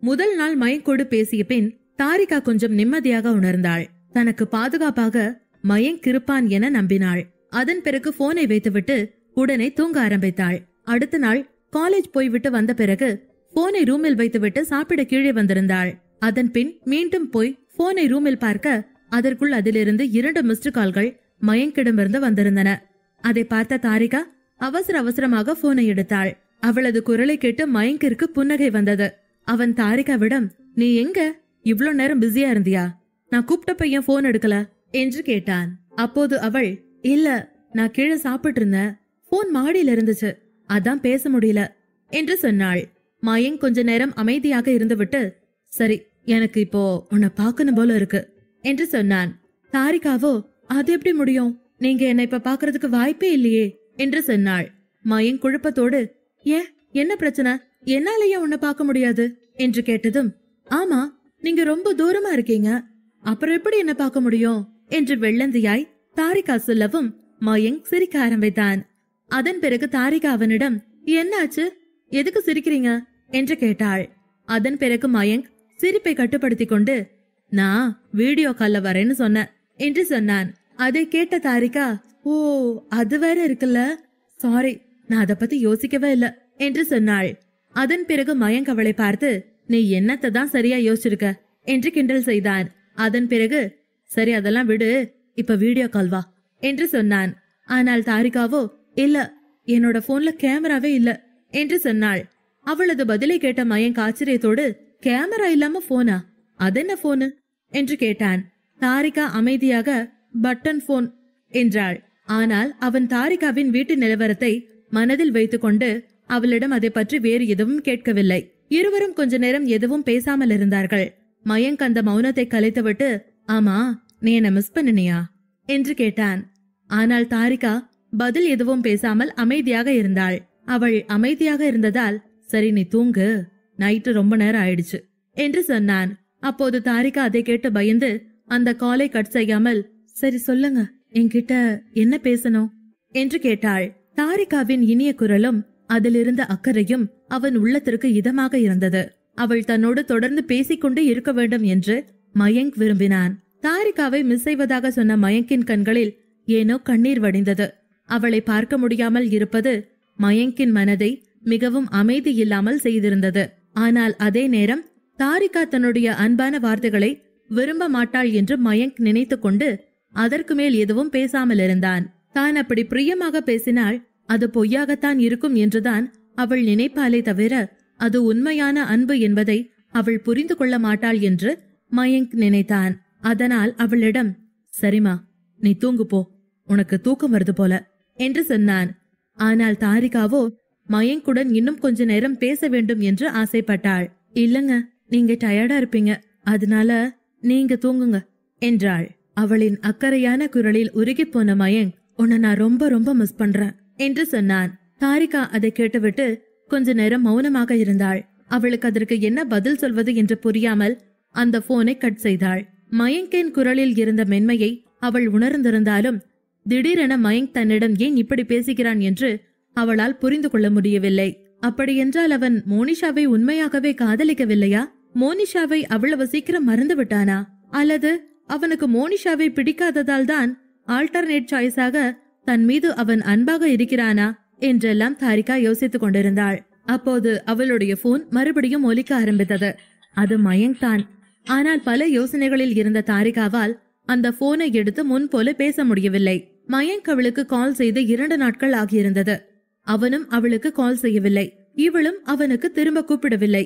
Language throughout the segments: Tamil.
முதல் நாள் மயங்கோடு பேசிய பின் தாரிகா கொஞ்சம் நிம்மதியாக உணர்ந்தாள். தனக்கு பாதுகாப்பாக மயங்க் இருப்பான் என நம்பினாள். அதன் பிறகு போனை வைத்துவிட்டு உடனே தூங்க ஆரம்பித்தாள். அடுத்த நாள் காலேஜ் போய்விட்டு வந்த பிறகு போனை ரூமில் வைத்துவிட்டு சாப்பிட கீழே வந்திருந்தாள். அதன் பின் மீண்டும் போய் போனை ரூமில் பார்க்க அதற்குள் அதிலிருந்து 2 மிஸ்டு கால்கள் மயங்கிடமிருந்து வந்திருந்தன. அதை பார்த்த தாரிகா அவசர அவசரமாக போனை எடுத்தாள். அவளது குரலை கேட்டு மயங்கிற்கு புன்னகை வந்தது. அவன் தாரிகாவிடம், நீ எங்க இவ்ளோ நேரம் பிஸியா இருந்தியா? நான் கூப்பிட்ட பையன் போன் எடுக்கல என்று கேட்டான். அப்போது அவள், இல்ல நான் கீழே சாப்பிட்டு இருந்தேன், போன் மாடியில இருந்துச்சு, அதான் பேச முடியல என்று சொன்னாள். மயங்க் கொஞ்ச நேரம் அமைதியாக இருந்துவிட்டு, சரி எனக்கு இப்போ உன்னை பாக்கணும் போல இருக்கு என்று சொன்னான். தாரிகாவோ, அது எப்படி முடியும், நீங்க என்னை இப்ப பாக்குறதுக்கு வாய்ப்பே இல்லையே என்று சொன்னாள். மயங்க் குழப்பத்தோடு, ஏன் என்ன பிரச்சனை, என்னாலயே உன்னை பார்க்க முடியாது என்று கேட்டதும், ஆமா நீங்க ரொம்ப தூரமா இருக்கீங்க, அப்புறம் எப்படி என்ன பார்க்க முடியும் என்று வெள்ளந்தியாய் தாரிகா சொல்லவும் மயங்க் சிரிக்க ஆரம்பித்தான். அதன் பிறகு தாரிகா அவனிடம், என்னாச்சு, எதுக்கு சிரிக்கிறீங்க என்று கேட்டாள். அதன் பிறகு மயங்க் சிரிப்பை கட்டுப்படுத்தி கொண்டு, நான் வீடியோ கால்ல வரேன்னு சொன்னேன் என்று சொன்னான். அதை கேட்ட தாரிகா, ஓ அது வேற இருக்குல்ல, சாரி நான் அத பத்தி யோசிக்கவே இல்ல என்று சொன்னாள். அதன் பிறகு மயங்க் அவளை பார்த்து, நீ என்னத்தை தான் சரியா யோசிச்சிருக்க என்று கிண்டல் செய்தான். அதன் பிறகு, சரி அதெல்லாம் விடு, இப்ப வீடியோ கால் வா என்று சொன்னான். ஆனால் தாரிகாவோ, இல்ல என்னோட போன்ல கேமராவே இல்ல என்று சொன்னாள். அவளது பதிலை கேட்ட மயங்க் ஆச்சரியத்தோடு, கேமரா இல்லாம போனா, அதென்ன போனு என்று கேட்டான். தாரிகா அமைதியாக பட்டன் போன் என்றாள். ஆனால் அவன் தாரிகாவின் வீட்டு நிலவரத்தை மனதில் வைத்துக்கொண்டு அவளிடம் அதை பற்றி வேறு எதுவும் கேட்கவில்லை. இருவரும் கொஞ்ச நேரம் எதுவும் பேசாமல் இருந்தார்கள். மயங்க் அந்த மௌனத்தை கலைத்துவிட்டு, ஆமா நீ என்ன மிஸ் பண்ணினியா என்று கேட்டான். ஆனால் தாரிகா பதில் எதுவும் பேசாமல் அமைதியாக இருந்தாள். அவள் அமைதியாக இருந்ததால், சரி நீ தூங்கு, நைட்டு ரொம்ப நேரம் ஆயிடுச்சு என்று சொன்னான். அப்போது தாரிகா அதை கேட்டு பயந்து அந்த காலை கட் செய்யாமல், சரி சொல்லுங்க என்கிட்ட என்ன பேசணும் என்று கேட்டாள். தாரிகாவின் இனிய குரலும் அதிலிருந்த அக்கறையும் அவன் உள்ளத்திற்கு இதமாக இருந்தது. அவள் தன்னோடு தொடர்ந்து பேசிக்கொண்டே இருக்க வேண்டும் என்று மயங்க் விரும்பினான். தாரிகாவை மிஸ் செய்வதாக சொன்ன மயங்கின் கண்களில் ஏனோ கண்ணீர் வடிந்தது. அவளை பார்க்க முடியாமல் இருப்பது மயங்கின் மனதை மிகவும் அமைதி இல்லாமல் செய்திருந்தது. ஆனால் அதே நேரம் தாரிகா தன்னுடைய அன்பான வார்த்தைகளை விரும்ப மாட்டாள் என்று மயங்க் நினைத்து கொண்டு அதற்கு மேல் எதுவும் பேசாமல் இருந்தான். தான் அப்படி பிரியமாக பேசினால் அது பொய்யாகத்தான் இருக்கும் என்றுதான் அவள் நினைப்பாலே தவிர அது உண்மையான அன்பு என்பதை அவள் புரிந்து கொள்ள மாட்டாள் என்று மயங்க் நினைத்தான். அதனால் அவளிடம், சரிமா நீ தூங்கு போ, உனக்கு தூக்கம் வருது போல என்று சொன்னான். ஆனால் தாரிகாவோ மயங்குடன் இன்னும் கொஞ்ச நேரம் பேச வேண்டும் என்று ஆசைப்பட்டாள். இல்லங்க நீங்க டயர்டா இருப்பீங்க, அதனால நீங்க தூங்குங்க என்றாள். அவளின் அக்கறையான குரலில் உருகி போன மயங்க், உன்னை நான் ரொம்ப ரொம்ப மிஸ் பண்றேன் என்று சொன்னான். தாரிகா அதை கேட்டுவிட்டு கொஞ்ச நேரம் மௌனமாக இருந்தாள். அவளுக்கு அதற்கு என்ன பதில் சொல்வது என்று புரியாமல் அந்த போனை கட் செய்தாள். மயங்கின் குரலில் இருந்த மென்மையை அவள் உணர்ந்திருந்தாலும் திடீரென மயங்க் தன்னிடம் ஏன் இப்படி பேசுகிறான் என்று அவளால் புரிந்து கொள்ள முடியவில்லை. அப்படியென்றால் அவன் மோனிஷாவை உண்மையாகவே காதலிக்கவில்லையா? மோனிஷாவை அவ்வளவு சீக்கிரம் மறந்து விட்டானா? அல்லது அவனுக்கு மோனிஷாவை பிடிக்காததால் தான் ஆல்டர்னேட் சாய்ஸாக தன் மீது அவன் அன்பாக இருக்கிறானா என்றெல்லாம் தாரிகா யோசித்துக் கொண்டிருந்தாள். அப்போது அவளுடைய போன் மறுபடியும் ஒலிக்க ஆரம்பித்தது. அது மயங்க் தான். ஆனால் பல யோசனைகளில் இருந்த தாரிகாவால் அந்த போனை எடுத்து முன் போல பேச முடியவில்லை. மயங்க் அவளுக்கு கால் செய்து 2 நாட்கள் ஆகியிருந்தது. அவனும் அவளுக்கு கால் செய்யவில்லை. இவளும் அவனுக்கு திரும்ப கூப்பிடவில்லை.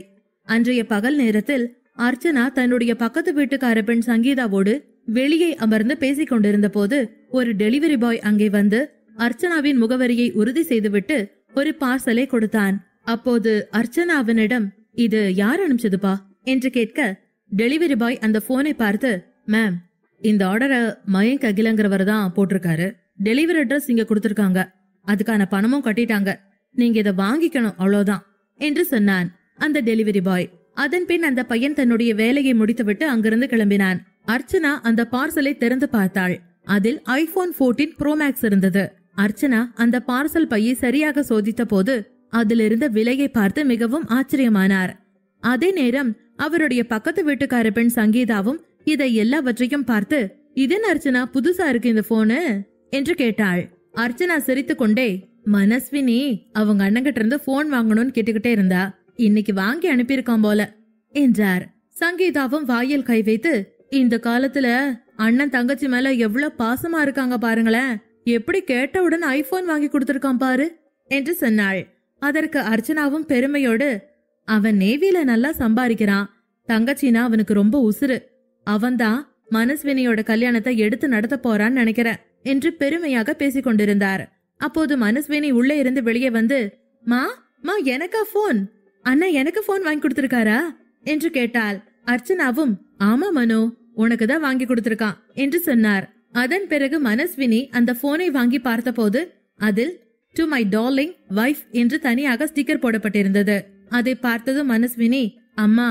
அன்றைய பகல் நேரத்தில் அர்ச்சனா தன்னுடைய பக்கத்து வீட்டுக்கார பெண் சங்கீதாவோடு வெளியே அமர்ந்து பேசிக் கொண்டிருந்த போது ஒரு டெலிவரி பாய் அங்கே வந்து அர்ச்சனாவின் முகவரியை உறுதி செய்துவிட்டு ஒரு பார்சலை கொடுத்தான். அப்போது அர்ச்சனா அவனிடம், இது யார் அனுப்பிச்சதுப்பா என்று கேட்க டெலிவரி பாய் அந்த போனை பார்த்து, மேம் இந்த ஆர்டரை மயங்க் அகிலங்கிறவர் தான் போட்டிருக்காரு, டெலிவரி அட்ரஸ் இங்க கொடுத்திருக்காங்க, அதுக்கான பணமும் கட்டிட்டாங்க, நீங்க இதை வாங்கிக்கணும் அவ்வளவுதான் என்று சொன்னான் அந்த டெலிவரி பாய். அதன் பின் அந்த பையன் தன்னுடைய வேலையை முடித்துவிட்டு அங்கிருந்து கிளம்பினான். அர்ச்சனா அந்த பார்சலை திறந்து பார்த்தாள். அதில் iPhone 14 Pro Max இருந்தது. அர்ச்சனா அந்த பார்சல் பையை சரியாக சோதித்த போது அதிலிருந்த விலையை பார்த்து மிகவும் ஆச்சரியமானார். அதே நேரம் அவருடைய பக்கத்து வீட்டுக்கார பெண் சங்கீதாவும் இதை எல்லாவற்றையும் பார்த்து, இதன் அர்ச்சனா புதுசா இருக்கு இந்த போனு என்று கேட்டாள். அர்ச்சனா சிரித்துக் கொண்டே, மனஸ்வினி அவங்க அண்ணங்கிட்ட இருந்து போன் வாங்கணும்னு கேட்டுக்கிட்டே இருந்தா, இன்னைக்கு வாங்கி அனுப்பியிருக்கான் போல என்றார். சங்கீதாவும் வாயில் கை வைத்து, இந்த காலத்துல அண்ணன் தங்கச்சி மேல எவ்வளவு பாசமா இருக்காங்க பாருங்களேன், எப்படி கேட்டவுடன் ஐபோன் வாங்கி கொடுத்திருக்கான் பாரு என்று சொன்னாள். அதற்கு அர்ச்சனாவும் பெருமையோடு, அவன் நேவில நல்லா சம்பாதிக்கிறான், தங்கச்சினா அவனுக்கு ரொம்ப உசுறு, அவன்தான் மனஸ்வினியோட கல்யாணத்தை எடுத்து நடத்த போறான்னு நினைக்கிறேன் என்று பெருமையாக பேசிக் கொண்டிருந்தார். அப்போது மனஸ்வினி உள்ளே இருந்து வெளியே வந்து, மா மா எனக்கா போன், அண்ணா எனக்கு போன் வாங்கி கொடுத்திருக்காரா என்று கேட்டாள். அர்ச்சனாவும், ஆமா மனோ, உனக்குதான் வாங்கி கொடுத்திருக்கான் என்று சொன்னார். அதன் பிறகு மனஸ்வினி அந்த போனை வாங்கி பார்த்தபோது அதில் டு மை டார்லிங் வைஃப் என்று தனியாக ஸ்டிக்கர் போடப்பட்டிருந்தது. அதை பார்த்ததும் மனஸ்வினி, அம்மா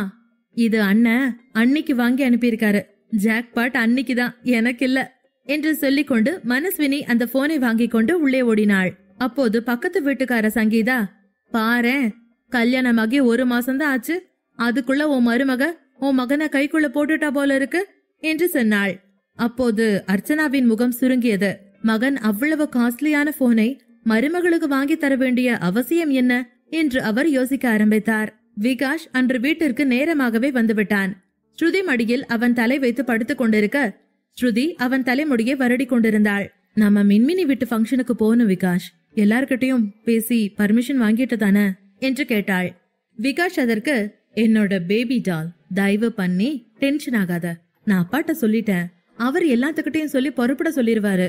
இது அண்ணன் அன்னைக்கு வாங்கி அனுப்பியிருக்காரு, ஜாக்பாட் அன்னைக்குதான், எனக்கு இல்ல என்று சொல்லிக்கொண்டு மனஸ்வினி அந்த போனை வாங்கி கொண்டு உள்ளே ஓடினாள். அப்போது பக்கத்து வீட்டுக்கார சங்கீதா, பாரேன் கல்யாணமாகி 1 மாசம்தான் ஆச்சு, அதுக்குள்ள உன் மருமக உன் மகனை கைக்குள்ள போட்டுட்டா போல இருக்கு என்று சொன்னாள். அப்போது அர்ச்சனாவின் முகம் சுருங்கியது. மகன் அவ்வளவு காஸ்ட்லியான போனை மருமகளுக்கு வாங்கி தர வேண்டிய அவசியம் என்ன என்று அவர் யோசிக்க ஆரம்பித்தார். விகாஷ் அன்று வீட்டிற்கு நேரமாகவே வந்துவிட்டான். ஸ்ருதி மடியில் அவன் தலை வைத்து படுத்துக் கொண்டிருக்க ஸ்ருதி அவன் தலைமுடியை வருடி கொண்டிருந்தாள். நம்ம மின்மினி வீட்டு ஃபங்க்ஷனுக்கு போகணும் விகாஷ், எல்லார்கிட்டையும் பேசி பர்மிஷன் வாங்கிட்டு தானே என்று கேட்டாள். விகாஷ் அதற்கு, என்னோட பேபி டால், தயவு பண்ணி டென்ஷன் ஆகாத, நான் அப்பாட்ட சொல்லிட்டேன், அவர் எல்லாத்துக்கிட்டையும் சொல்லி பொறுப்பட சொல்லிருவாரு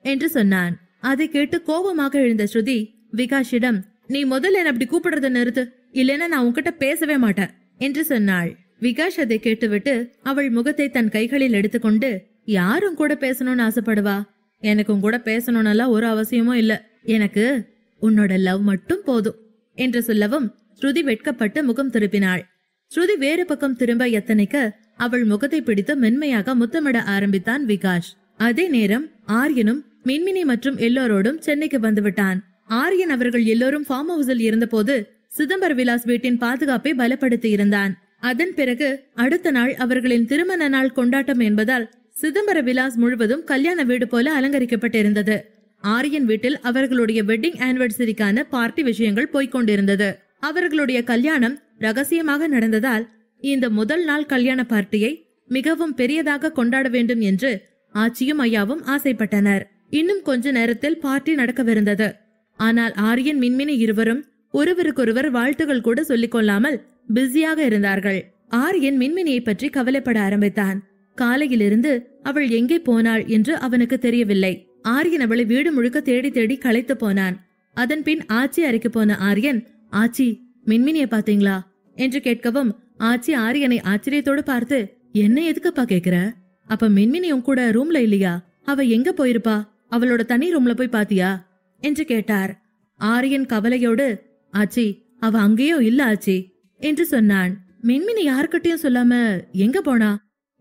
என்று சொன்னான். அதை கேட்டு கோபமாக எழுந்த ஸ்ருதி விகாஷிடம், நீ முதல்ல என்ன அப்படி கூப்பிடுறத நிறுத்து, இல்லைன்னா நான் உன்கிட்ட பேசவே மாட்டேன் என்று சொன்னாள். விகாஷ் அதை கேட்டுவிட்டு அவள் முகத்தை தன் கைகளில் எடுத்துக்கொண்டு, யாரும் கூட பேசணும்னு ஆசைப்படுவா, எனக்கும் கூட பேசணும்னெல்லாம் ஒரு அவசியமும் இல்ல, எனக்கு உன்னோட லவ் மட்டும் போதும் என்று சொல்லவும் ஸ்ருதி வெட்கப்பட்டு முகம் திருப்பினாள். ஸ்ருதி வேறு பக்கம் திரும்ப எத்தனைக்க அவள் முகத்தை பிடித்து மென்மையாக முத்தமிட ஆரம்பித்தான் விகாஷ். அதே நேரம் ஆரியனும் மின்மினி மற்றும் எல்லோரோடும் சென்னைக்கு வந்துவிட்டான். ஆரியன் அவர்கள் எல்லோரும் ஃபார்ம் ஹவுஸில் இருந்தபோது சிதம்பர விலாஸ் வீட்டின் பாதுகாப்பை பலப்படுத்தி இருந்தான். அதன் பிறகு அடுத்த நாள் அவர்களின் திருமண நாள் கொண்டாட்டம் என்பதால் சிதம்பர விலாஸ் முழுவதும் கல்யாண வீடு போல அலங்கரிக்கப்பட்டிருந்தது. ஆரியன் வீட்டில் அவர்களுடைய வெட்டிங் ஆனிவர்சரிக்கான பார்ட்டி விஷயங்கள் போய்கொண்டிருந்தது. அவர்களுடைய கல்யாணம் ரகசியமாக நடந்ததால் இந்த முதல் நாள் கல்யாண பார்ட்டியை மிகவும் பெரியதாக கொண்டாட வேண்டும் என்று ஆச்சியும் ஐயாவும் ஆசைப்பட்டனர். இன்னும் கொஞ்ச நேரத்தில் பார்ட்டி நடக்கவிருந்தது. ஆனால் ஆரியன் மின்மினி இருவரும் ஒருவருக்கொருவர் வாழ்த்துகள் கூட சொல்லிக் கொள்ளாமல் பிஸியாக இருந்தார்கள். ஆரியன் மின்மினியை பற்றி கவலைப்பட ஆரம்பித்தான். காலையிலிருந்து அவள் எங்கே போனாள் என்று அவனுக்கு தெரியவில்லை. ஆரியன் அவளை வீடு முழுக்க தேடி தேடி களைத்து போனான். அதன் பின் ஆச்சி அறைக்கு போன ஆரியன், ஆச்சி மின்மினியை பாத்தீங்களா என்று கேட்கவும் ஆச்சி ஆரியனை ஆச்சரியத்தோடு பார்த்து, என்ன எதுக்குப்பா கேக்குற, அப்ப மின்மினியும் கூட ரூம்ல இல்லையா, அவ எங்க போயிருப்பா, அவளோட தனி ரூம்ல போய் பாத்தியா என்று கேட்டார். ஆரியன் கவலையோடு, ஆச்சி அவ அங்கேயோ இல்ல ஆச்சி என்று சொன்னான். மின்மினி யாருக்கிட்டையும் சொல்லாம எங்க போனா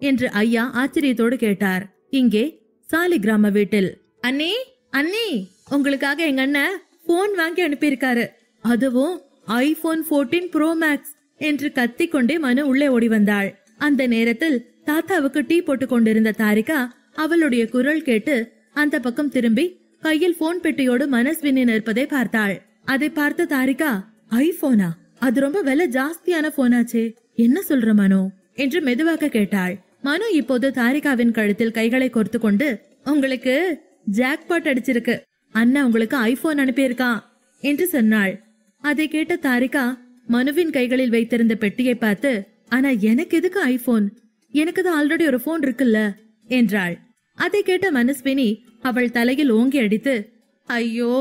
என்று ஐயா ஆச்சரியத்தோடு கேட்டார். இங்கே சாலி கிராம வீட்டில், அண்ணே அண்ணே, உங்களுக்காக எங்க அண்ணன் போன் வாங்கி அனுப்பியிருக்காரு, அதுவும் ஐபோன் 14 ப்ரோ மேக்ஸ் என்று கத்திக்கொண்டே மனு உள்ளே ஓடி வந்தாள். அந்த நேரத்தில் தாத்தாவுக்கு டீ போட்டு கொண்டிருந்த தாரிகா அவளுடைய குரல் கேட்டு அந்த பக்கம் திரும்பி கையில் போன் பெட்டியோடு மனஸ்வினி நிற்பதை பார்த்தாள். அதை பார்த்த தாரிகா, ஐபோனா, அது ரொம்ப விலை ஜாஸ்தியான போனாச்சே, என்ன சொல்ற மனு என்று மெதுவாக கேட்டாள். மனு இப்போது தாரிகாவின் கழுத்தில் கைகளை கோர்த்து கொண்டு, உங்களுக்கு ஜாக்பாட் அடிச்சிருக்கு, அண்ணா உங்களுக்கு ஐபோன் அனுப்பியிருக்கான் என்று சொன்னாள். அதை கேட்ட தாரிகா மனுவின் கைகளில் வைத்திருந்த பெட்டியை பார்த்து, ஆனா எனக்கு எதுக்கு ஐபோன், எனக்கு தான் ஆல்ரெடி ஒரு போன் இருக்குல்ல என்றாள். அதை கேட்ட மனஸ்வினி அவள் தலையில் ஓங்கி அடித்து, ஐயோ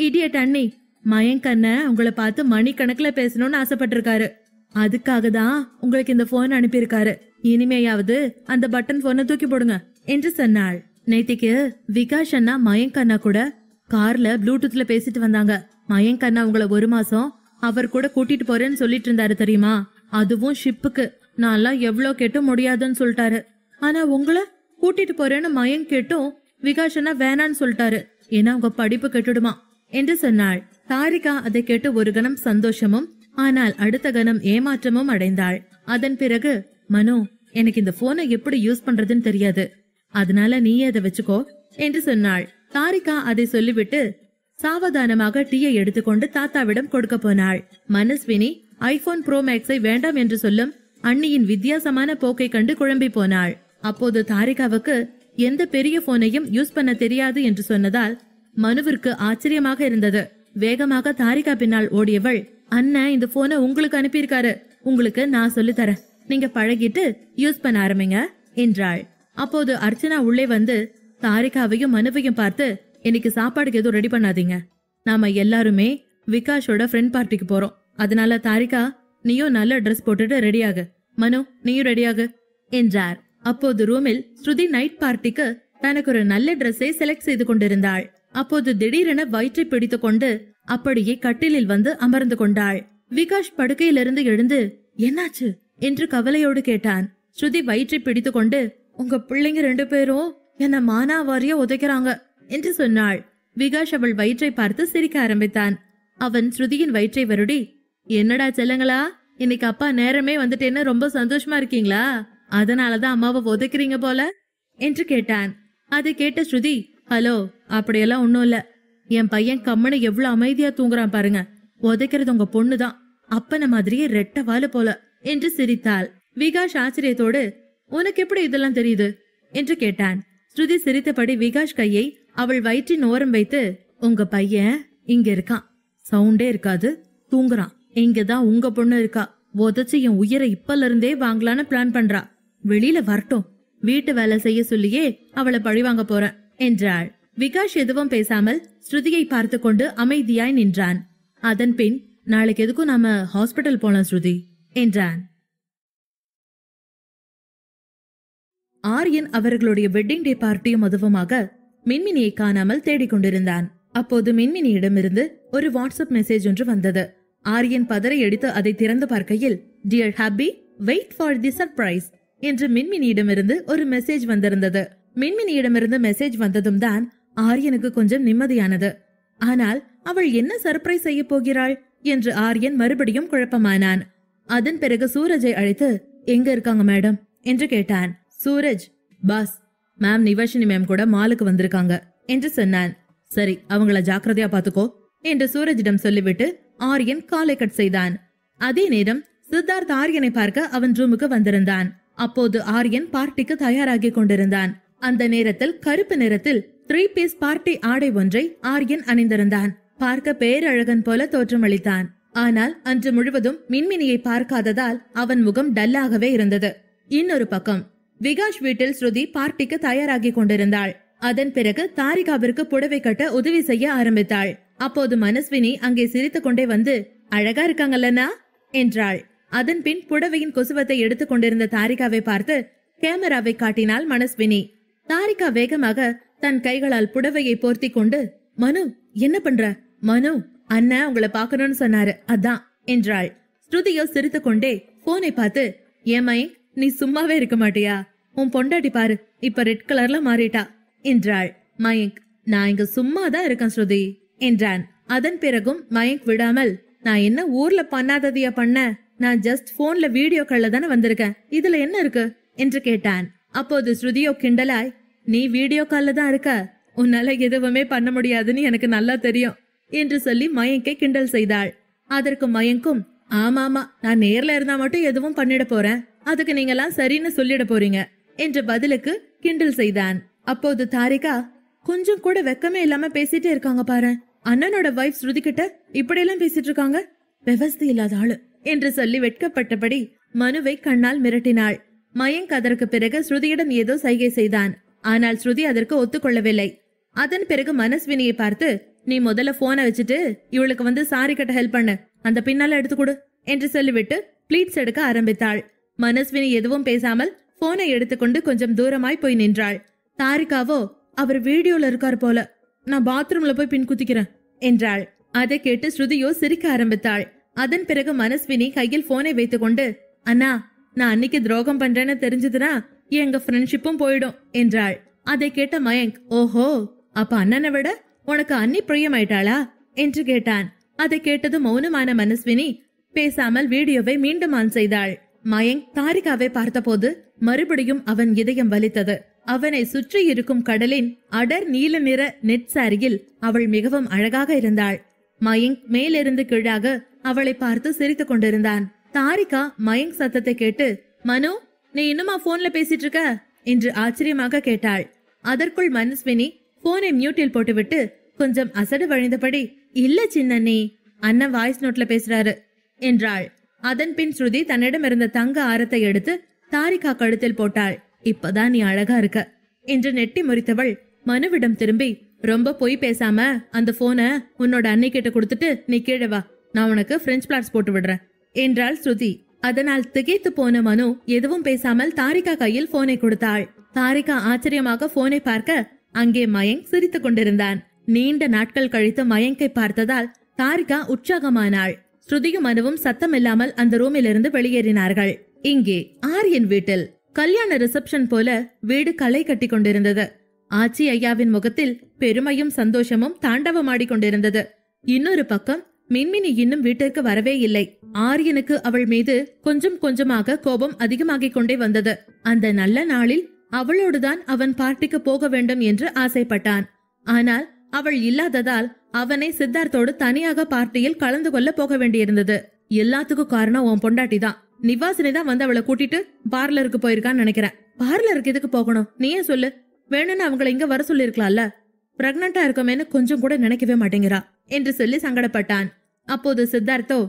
இடியட் அண்ணி, மயங்கண்ண உங்களை பார்த்து மணிக்கணக்குல பேசணும்னு ஆசைப்பட்டிருக்காரு, அதுக்காக தான் உங்களுக்கு இந்த போன் அனுப்பியிருக்காரு, இனிமேயாவது அந்த பட்டன் போனை தூக்கி போடுங்க என்று சொன்னாள். நேத்திக்கு விகாஷ் அண்ணா மயங்க் அண்ணா கூட கார்ல ப்ளூடூத்ல பேசிட்டு வந்தாங்க. மயங்க் அண்ணா உங்களை 1 மாசம் அவர் கூட கூட்டிட்டு போறேன்னு சொல்லிட்டு இருந்தாரு தெரியுமா, அதுவும் ஷிப்புக்கு. நான்லாம் எவ்வளவு கேட்டும் முடியாதுன்னு சொல்லிட்டாரு. ஆனா உங்களை கூட்டிட்டு போறேன்னு மயங்க் கேட்டும் விகாஷ் அண்ணா வேணான்னு சொல்லிட்டாரு, ஏன்னா உங்க படிப்பு கெட்டுடுமா என்று சொன்னாள். தாரிகா அதை கேட்டு ஒரு கணம் சந்தோஷமும் ஆனால் அடுத்த கணம் ஏமாற்றமும் அடைந்தாள். அதன் பிறகு, மனு, எனக்கு இந்த போனை எப்படி யூஸ் பண்றதுன்னு தெரியாது, அதனால நீயே அதை வச்சுக்கோ என்று சொன்னாள். தாரிகா அதை சொல்லிவிட்டு சாவதானமாக டீயை எடுத்துக்கொண்டு தாத்தாவிடம் கொடுக்க போனாள். மனஸ்வினி ஐபோன் ப்ரோ மேக்ஸை வேண்டாம் என்று சொல்லும் அண்ணியின் வித்தியாசமான போக்கை கண்டு குழம்பி போனாள். அப்போது தாரிகாவுக்கு எந்த பெரிய போனையும் யூஸ் பண்ண தெரியாது என்று சொன்னதால் மனுவிற்கு ஆச்சரியமாக இருந்தது. வேகமாக தாரிகா பின்னால் ஓடியவள், அண்ணன் இந்த போனை உங்களுக்கு அனுப்பியிருக்காரு, உங்களுக்கு நான் சொல்லி தரேன், நீங்க பழகிட்டு யூஸ் பண்ண ஆரம்பிங்க என்றாள். அப்போது அர்ச்சனா உள்ளே வந்து தாரிகாவையும் மனுவையும் பார்த்து, இன்னைக்கு சாப்பாடுக்கு எதுவும் ரெடி பண்ணாதீங்க, நாம எல்லாருமே விகாஷோட ஃப்ரெண்ட் பார்ட்டிக்கு போறோம், அதனால தாரிகா நீயும் நல்ல ட்ரெஸ் போட்டுட்டு ரெடியாகு, மனு நீயும் ரெடியாகு என்றார். அப்போது ரூமில் ஸ்ருதி நைட் பார்ட்டிக்கு தனக்கு ஒரு நல்ல ட்ரெஸ்ஸை செலக்ட் செய்து கொண்டிருந்தாள். அப்போது திடீரென வயிற்றை பிடித்துக் கொண்டு அப்படியே கட்டிலில் வந்து அமர்ந்து கொண்டாள். விகாஷ் படுக்கையிலிருந்து எழுந்து என்னாச்சு என்று கவலையோடு கேட்டான். ஸ்ருதி வயிற்றை பிடித்துக் கொண்டு, உங்க பிள்ளைங்க 2 பேரும் என்ன மானாவாரியா உதைக்கிறாங்க என்று சொன்னாள். விகாஷ் அவள் வயிற்றை பார்த்து சிரிக்க ஆரம்பித்தான். அவன் ஸ்ருதியின் வயிற்றை வருடி, என்னடா செல்லங்களா, இன்னைக்கு அப்பா நேரமே வந்துட்டேன்னு ரொம்ப சந்தோஷமா இருக்கீங்களா, அதனாலதான் அம்மாவை உதைக்கிறீங்க போல என்று கேட்டான். அதை கேட்ட ஸ்ருதி, ஹலோ, அப்படியெல்லாம் ஒண்ணும் இல்ல, என் பையன் கம்மனை எவ்வளவு அமைதியா தூங்குறான் பாருங்க, உதைக்கிறது உங்க பொண்ணுதான், அப்பன மாதிரியே ரெட்ட வாழ போல என்று சிரித்தாள். விகாஷ் ஆச்சரியத்தோடு, உனக்கு எப்படி இதெல்லாம் தெரியுது என்று கேட்டான். ஸ்ருதி சிரித்தபடி விகாஷ் கையை அவள் வயிற்றின் ஓரம் வைத்து, உங்க பையன் இங்க இருக்கான், சவுண்டே இருக்காது, தூங்குறான், இங்கதான் உங்க பொண்ணு இருக்கா, உதச்சு என் உயிரை இப்பல இருந்தே வாங்கலான்னு பிளான் பண்றா, வெளியில வரட்டும், வீட்டு வேலை செய்ய சொல்லியே அவளை பழிவாங்க போறேன் என்றாள். விகாஷ் எதுவும் பேசாமல் ஸ்ருதியை பார்த்து கொண்டு அமைதியாய் நின்றான். அதன் பின், நாளைக்கு எதுக்கும் நாம ஹாஸ்பிட்டல் போலாம் ஸ்ருதி என்றான். ஆரியன் அவர்களுடைய வெட்டிங் டே பார்ட்டியும் அதுவுமாக மின்மினியை காணாமல் தேடிக்கொண்டிருந்தான். அப்போது மின்மினியிடமிருந்து ஒரு வாட்ஸ்அப் மெசேஜ் ஒன்று வந்தது. ஆரியன் பதரை எடுத்து அதை திறந்து பார்க்கையில், dear happy, wait for the surprise என்று மின்மினியிடமிருந்து ஒரு மெசேஜ் வந்திருந்தது. மின்மினியிடமிருந்து மெசேஜ் வந்ததும் தான் ஆரியனுக்கு கொஞ்சம் நிம்மதியானது. ஆனால் அவள் என்ன சர்ப்ரைஸ் செய்ய போகிறாள் என்று ஆரியன் மறுபடியும் குழப்பமானான். அதன் பிறகு சூரஜை அழைத்து, எங்க இருக்காங்க மேடம் என்று கேட்டான். Suraj, boss, ma'am Nivashini ma'am கூட மாலுக்கு வந்திருக்காங்க என்று சொன்னான். சரி, அவங்கள ஜாக்கிரதையா பாத்துக்கோ என்று சூரஜிடம் சொல்லிவிட்டு ஆரியன் காலை கட் செய்தான். அதே நேரம் சித்தார்த் ஆரியனை பார்க்க அவன் ரூமுக்கு வந்திருந்தான். அப்போது ஆரியன் பார்ட்டிக்கு தயாராகி கொண்டிருந்தான். அந்த நேரத்தில் கருப்பு நிறத்தில் 3 பீஸ் பார்ட்டி ஆடை ஒன்றை ஆரியன் அணிந்திருந்தான். பார்க்க பேரழகன் போல தோற்றமளித்தான். ஆனால் அன்று முழுவதும் மின்மினியை பார்க்காததால் அவன் முகம் டல்லாகவே இருந்தது. இன்னொரு பக்கம் விகாஷ் வீட்டில் ஸ்ருதி பார்ட்டிக்கு தயாராகி கொண்டிருந்தாள். அதன் பிறகு தாரிகாவிற்கு புடவை கட்ட உதவி செய்ய ஆரம்பித்தாள். அப்போது மனஸ்வினி அங்கே சிரித்துக் கொண்டே வந்து, அழகா இருக்காங்கல்லனா என்றாள். அதன் பின் புடவையின் கொசுவத்தை எடுத்துக் கொண்டிருந்த தாரிகாவை பார்த்து கேமராவை காட்டினாள் மனஸ்வினி. தாரிகா வேகமாக தன் கைகளால் புடவையை போர்த்தி கொண்டு, மனு என்ன பண்ற? மனு, அண்ணன் உங்களை பாக்கணும்னு சொன்னாரு, அதான் என்றாள். ஸ்ருதியோ சிரித்துக் கொண்டே போனை பார்த்து, ஏமை நீ சும்மாவே இருக்க மாட்டியா? உன் பொண்டாட்டி பாரு, இப்ப ரெட் கலர்ல மாறிட்டா என்றாள். மயங்க், நான் இங்க சும்மாதான் இருக்கேன் ஸ்ருதி என்றான். அதன் பிறகும் மயங்க் விடாமல், நான் என்ன ஊர்ல பண்ணாததையா பண்ண? நான் ஜஸ்ட் போன்ல வீடியோ கால்ல தானே வந்திருக்கேன், இதுல என்ன இருக்கு என்று கேட்டான். அப்போது ஸ்ருதியோ கிண்டலாய், நீ வீடியோ கால்ல தான் இருக்க, உன்னால எதுவுமே பண்ண முடியாதுன்னு எனக்கு நல்லா தெரியும் என்று சொல்லி மயங்கை கிண்டல் செய்தாள். அதற்கு மயங்கும், ஆமாமா, நான் நேர்ல இருந்தா மட்டும் எதுவும் பண்ணிட போறேன், அதுக்கு நீங்கெல்லாம் சரின்னு சொல்லிட போறீங்க என்று பதிலுக்கு கிண்டல் செய்தான். அப்போது தாரிகா, கொஞ்சம் கூட வெக்கமே இல்லாம பேசிட்டே இருக்காங்க பாரு, அண்ணனோட வைஃப் ஸ்ருதி கிட்ட இப்படியெல்லாம் பேசிட்டு இருக்காங்க, விவஸ்தை இல்லாத ஆளு என்று சொல்லி வெட்கப்பட்டபடி மனுவை கண்ணால் மிரட்டினாள். மயங்க் அதற்கு பிறகு ஸ்ருதியிடம் ஏதோ சைகை செய்தான். ஆனால் ஸ்ருதி அதற்கு ஒத்துக்கொள்ளவில்லை. அதன் பிறகு மனஸ்வினியை பார்த்து, நீ முதல்ல போனை வச்சுட்டு இவளுக்கு வந்து சாரி கட்ட ஹெல்ப் பண்ணு, அந்த பின்னால எடுத்து கொடு என்று சொல்லிவிட்டு பிளீட்ஸ் எடுக்க ஆரம்பித்தாள். மனஸ்வினி எதுவும் பேசாமல் போனை எடுத்துக்கொண்டு கொஞ்சம் தூரமாய் போய் நின்றாள். தாரிகாவோ, அவர் வீடியோல இருக்கார் போல, நான் பாத்ரூம்ல போய் பின் குத்திக்கிறேன் என்றாள். அதை கேட்டு ஸ்ருதியோ சிரிக்க ஆரம்பித்தாள். அதன் பிறகு மனஸ்வினி கையில் போனை வைத்துக் கொண்டு, அண்ணா, நான் அன்னைக்கு துரோகம் பண்றேன்னு தெரிஞ்சதுனா எங்க ஃப்ரெண்ட்ஷிப்பும் போயிடும் என்றாள். அதை கேட்ட மயங்க், ஓஹோ, அப்ப அண்ணனை விட உனக்கு அண்ணி பிரியமாயிட்டாளா என்று கேட்டான். அதை கேட்டது மௌனமான மனஸ்வினி பேசாமல் வீடியோவை மீண்டும் ஆன் செய்தாள். மயங்க் தாரிகாவை பார்த்தபோது மறுபடியும் அவன் இதயம் வலித்தது. அவனை சுற்றி இருக்கும் கடலின் அடர் நீல நிற நெட் சாரியில் அவள் மிகவும் அழகாக இருந்தாள். மயங்க் மேலிருந்து கீழாக அவளை பார்த்து சிரித்துக் கொண்டிருந்தான். தாரிகா மயங்க் சத்தத்தை கேட்டு, மனு, நீ இன்னுமா போன்ல பேசிட்டு இருக்க என்று ஆச்சரியமாக கேட்டாள். அதற்குள் மனஸ்வினி போனை மியூட்டில் போட்டுவிட்டு கொஞ்சம் அசடு வழிந்தபடி, இல்ல சின்னண்ணி, அண்ணன் வாய்ஸ் நோட்ல பேசுறாரு என்றாள். அதன் பின் ஸ்ருதி தன்னிடம் இருந்த தங்க ஆரத்தை எடுத்து தாரிகா கழுத்தில் போட்டாள். இப்பதான் நீ அழகா இருக்க என்று நெட்டி முறித்தவள் மனுவிடம் திரும்பி, ரொம்ப பொய் பேசாம அந்த போனை உன்னோட அன்னை கிட்ட கொடுத்துட்டு நீ கீழே வா, நான் உனக்கு பிரெஞ்ச் பிளாட்ஸ் போட்டு விடுறேன் என்றாள் ஸ்ருதி. அதனால் திகைத்து போன மனு எதுவும் பேசாமல் தாரிகா கையில் போனை கொடுத்தாள். தாரிகா ஆச்சரியமாக போனை பார்க்க அங்கே மயங்க் சிரித்துக் கொண்டிருந்தான். நீண்ட நாட்கள் கழித்து மயங்கை பார்த்ததால் தாரிகா உற்சாகமானாள். ஸ்ருதியும் மனுவும் சத்தமில்லாமல் அந்த ரூமிலிருந்து வெளியேறினார்கள். இங்கே ஆரியன் வீட்டில் கல்யாண ரிசப்ஷன் போல வீடு களை கட்டி கொண்டிருந்தது. ஆச்சி ஐயாவின் முகத்தில் பெருமையும் சந்தோஷமும் தாண்டவமாடி கொண்டிருந்தது. இன்னொரு பக்கம் மின்மினி இன்னும் வீட்டிற்கு வரவே இல்லை. ஆரியனுக்கு அவள் மீது கொஞ்சம் கொஞ்சமாக கோபம் அதிகமாகிக் கொண்டே வந்தது. அந்த நல்ல நாளில் அவளோடுதான் அவன் பார்ட்டிக்கு போக வேண்டும் என்று ஆசைப்பட்டான். ஆனால் அவள் இல்லாததால் அவனை சித்தார்த்தோடு தனியாக பார்ட்டியில் கலந்து கொள்ள போக வேண்டியிருந்தது. எல்லாத்துக்கும் காரணம் உன் பொண்டாட்டி தான். நிவாசினி தான் வந்து அவளை கூட்டிட்டு பார்லருக்கு போயிருக்கான்னு நினைக்கிறேன். பார்லருக்கு எதுக்கு போகணும், நீயே சொல்லு. வேணும்னு அவங்களை இங்க வர சொல்லி இருக்கலாம்ல. பிரெக்னண்டா இருக்கமேன்னு கொஞ்சம் கூட நினைக்கவே மாட்டேங்கிறா என்று சொல்லி சங்கடப்பட்டான். அப்போது சித்தார்த்தோ,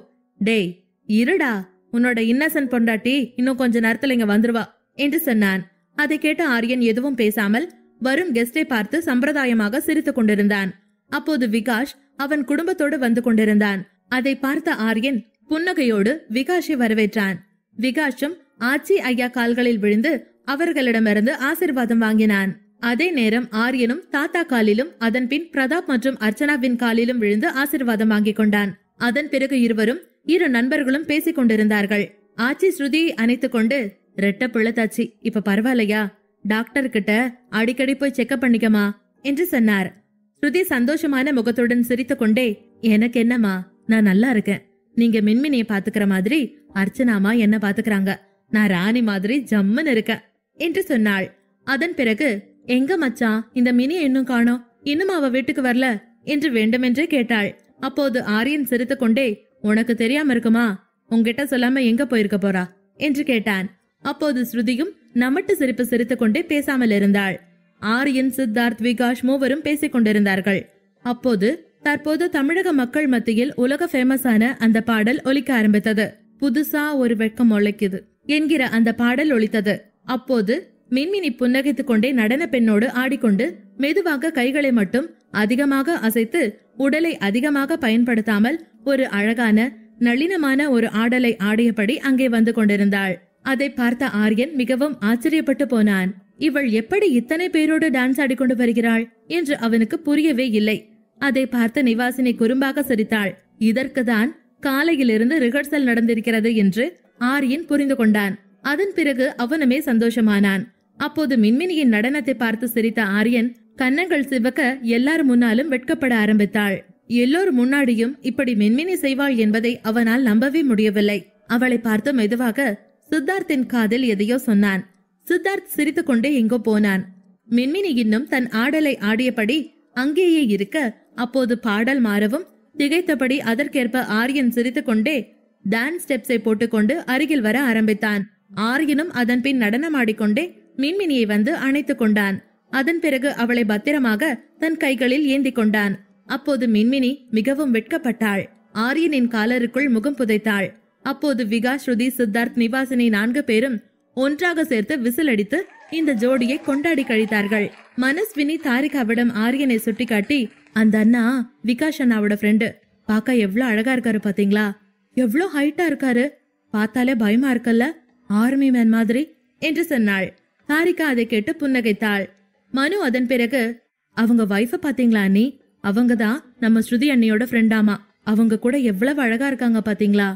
டேய் இருடா, உன்னோட இன்னசென்ட் பொண்டாட்டி இன்னும் கொஞ்ச நேரத்துல இங்க வந்துருவா என்று சொன்னான். அதை கேட்ட ஆரியன் எதுவும் பேசாமல் வரும் கெஸ்டை பார்த்து சம்பிரதாயமாக சிரித்துக் கொண்டிருந்தான். அப்போது விகாஷ் அவன் குடும்பத்தோடு வந்து கொண்டிருந்தான். அதை பார்த்த ஆரியன் புன்னகையோடு விகாஷை வரவேற்றான். விகாஷும் ஆச்சி ஐயா கால்களில் விழுந்து அவர்களிடமிருந்து ஆசிர்வாதம் வாங்கினான். அதே நேரம் ஆரியனும் தாத்தா காலிலும் அதன் பின் பிரதாப் மற்றும் அர்ச்சனாவின் காலிலும் விழுந்து ஆசிர்வாதம் வாங்கிக் கொண்டான். அதன் பிறகு இருவரும் இரு நண்பர்களும் பேசிக் கொண்டிருந்தார்கள். ஆச்சி ஸ்ருதியை அணைத்துக் கொண்டு, ரெட்ட பிள்ளைத்தாச்சி, இப்ப பரவாயில்லையா? டாக்டர் கிட்ட அடிக்கடி போய் செக்அப் பண்ணிக்கமா என்று சொன்னார். ஸ்ருதி சந்தோஷமான முகத்துடன் சிரித்துக் கொண்டே, எனக்கு என்னமா, நான் நல்லா இருக்கேன். நீங்க மின்மினியை பாத்துக்கிற மாதிரி அர்ச்சனாமா என்ன பாத்துக்கிறாங்க. நான் ராணி மாதிரி ஜம்முன்னு இருக்கேன் என்று சொன்னாள். அதன் பிறகு, எங்க மச்சான், இந்த மினியை இன்னும் காணோம், இன்னும் அவ வீட்டுக்கு வரல என்று வேண்டுமென்றே கேட்டாள். அப்போது ஆரியன் சிரித்துக் கொண்டே, உனக்கு தெரியாம இருக்குமா, உன்கிட்ட சொல்லாம எங்க போயிருக்க போறா என்று கேட்டான். அப்போது ஸ்ருதியும் நமட்டு சிரிப்பு சிரித்துக் கொண்டே பேசாமல் இருந்தாள். ஆரியன், சித்தார்த், விகாஷ் மூவரும் பேசிக் கொண்டிருந்தார்கள். அப்போது தற்போது தமிழக மக்கள் மத்தியில் உலக ஃபேமஸான அந்த பாடல் ஒலிக்க ஆரம்பித்தது. புதுசா ஒரு வெட்கம் ஒழிக்குது என்கிற அந்த பாடல் ஒலித்தது. அப்போது மின்மினி புன்னகைத்துக் கொண்டே நடன பெண்ணோடு ஆடிக்கொண்டு மெதுவாக கைகளை மட்டும் அதிகமாக அசைத்து உடலை அதிகமாக பயன்படுத்தாமல் ஒரு அழகான நளினமான ஒரு ஆடலை ஆடியபடி அங்கே வந்து கொண்டிருந்தாள். அதை பார்த்த ஆரியன் மிகவும் ஆச்சரியப்பட்டு போனான். இவள் எப்படி இத்தனை பேரோடு டான்ஸ் ஆடிக்கொண்டு வருகிறாள் என்று அவனுக்கு புரியவே இல்லை. அதை பார்த்த நிவாசினி குறும்பாக சிரித்தாள். இதற்குதான் காலையிலிருந்து ரிஹர்சல் நடந்திருக்கிறது என்று ஆரியன் புரிந்து கொண்டான். அதன் பிறகு அவனுமே சந்தோஷமானான். அப்போது மின்மினியின் நடனத்தை பார்த்து சிரித்த ஆரியன் கன்னங்கள் சிவக்க எல்லார் முன்னாலும் வெட்கப்பட ஆரம்பித்தாள். எல்லோரும் முன்னாடியும் இப்படி மின்மினி செய்வாள் என்பதை அவனால் நம்பவே முடியவில்லை. அவளை பார்த்து மெதுவாக சித்தார்த்தின் காதில் எதையோ சொன்னான். சித்தார்த் சிரித்துக் கொண்டே எங்கோ போனான். மின்மினி இன்னும் தன் ஆடலை ஆடியபடி அங்கேயே இருக்க, அப்போது பாடல் மாறவும் திகைத்தபடி அதற்கேற்ப ஆரியன் சிரித்துக் கொண்டே டான்ஸ் ஸ்டெப்ஸை போட்டுக்கொண்டு அருகில் வர ஆரம்பித்தான். ஆரியனும் அதன் பின் நடனமாடிக்கொண்டே மின்மினியை வந்து அணைத்துக் கொண்டான். அதன் பிறகு அவளை பத்திரமாக தன் கைகளில் ஏந்தி கொண்டான். அப்போது மின்மினி மிகவும் வெட்கப்பட்டாள். ஆரியனின் காலருக்குள் முகம் புதைத்தாள். அப்போது விகாஷ், ஸ்ருதி, சித்தார்த், நிவாசினி 4 பேரும் ஒன்றாக சேர்த்து விசில் அடித்து இந்த ஜோடியை கொண்டாடி கழித்தார்கள். மனஸ்வினி தாரிகாவிடம் ஆரியனை சுட்டிக்காட்டி, அந்த அண்ணா விகாஷ் அண்ணாவோட ஃப்ரெண்டு, பாக்க எவ்வளவு அழகா இருக்காரு பாத்தீங்களா, எவ்வளவு ஹைட்டா இருக்காரு, பார்த்தாலே பயமா இருக்கல்ல, ஆர்மி மேன் மாதிரி என்று சொன்னாள். தாரிகா அதை கேட்டு புன்னகைத்தாள். மனு அதன் பிறகு, அவங்க வைஃப பாத்தீங்களா அண்ணி, அவங்கதான் நம்ம ஸ்ருதி அண்ணியோட ஃப்ரெண்டாமா, அவங்க கூட எவ்வளவு அழகா இருக்காங்க பாத்தீங்களா,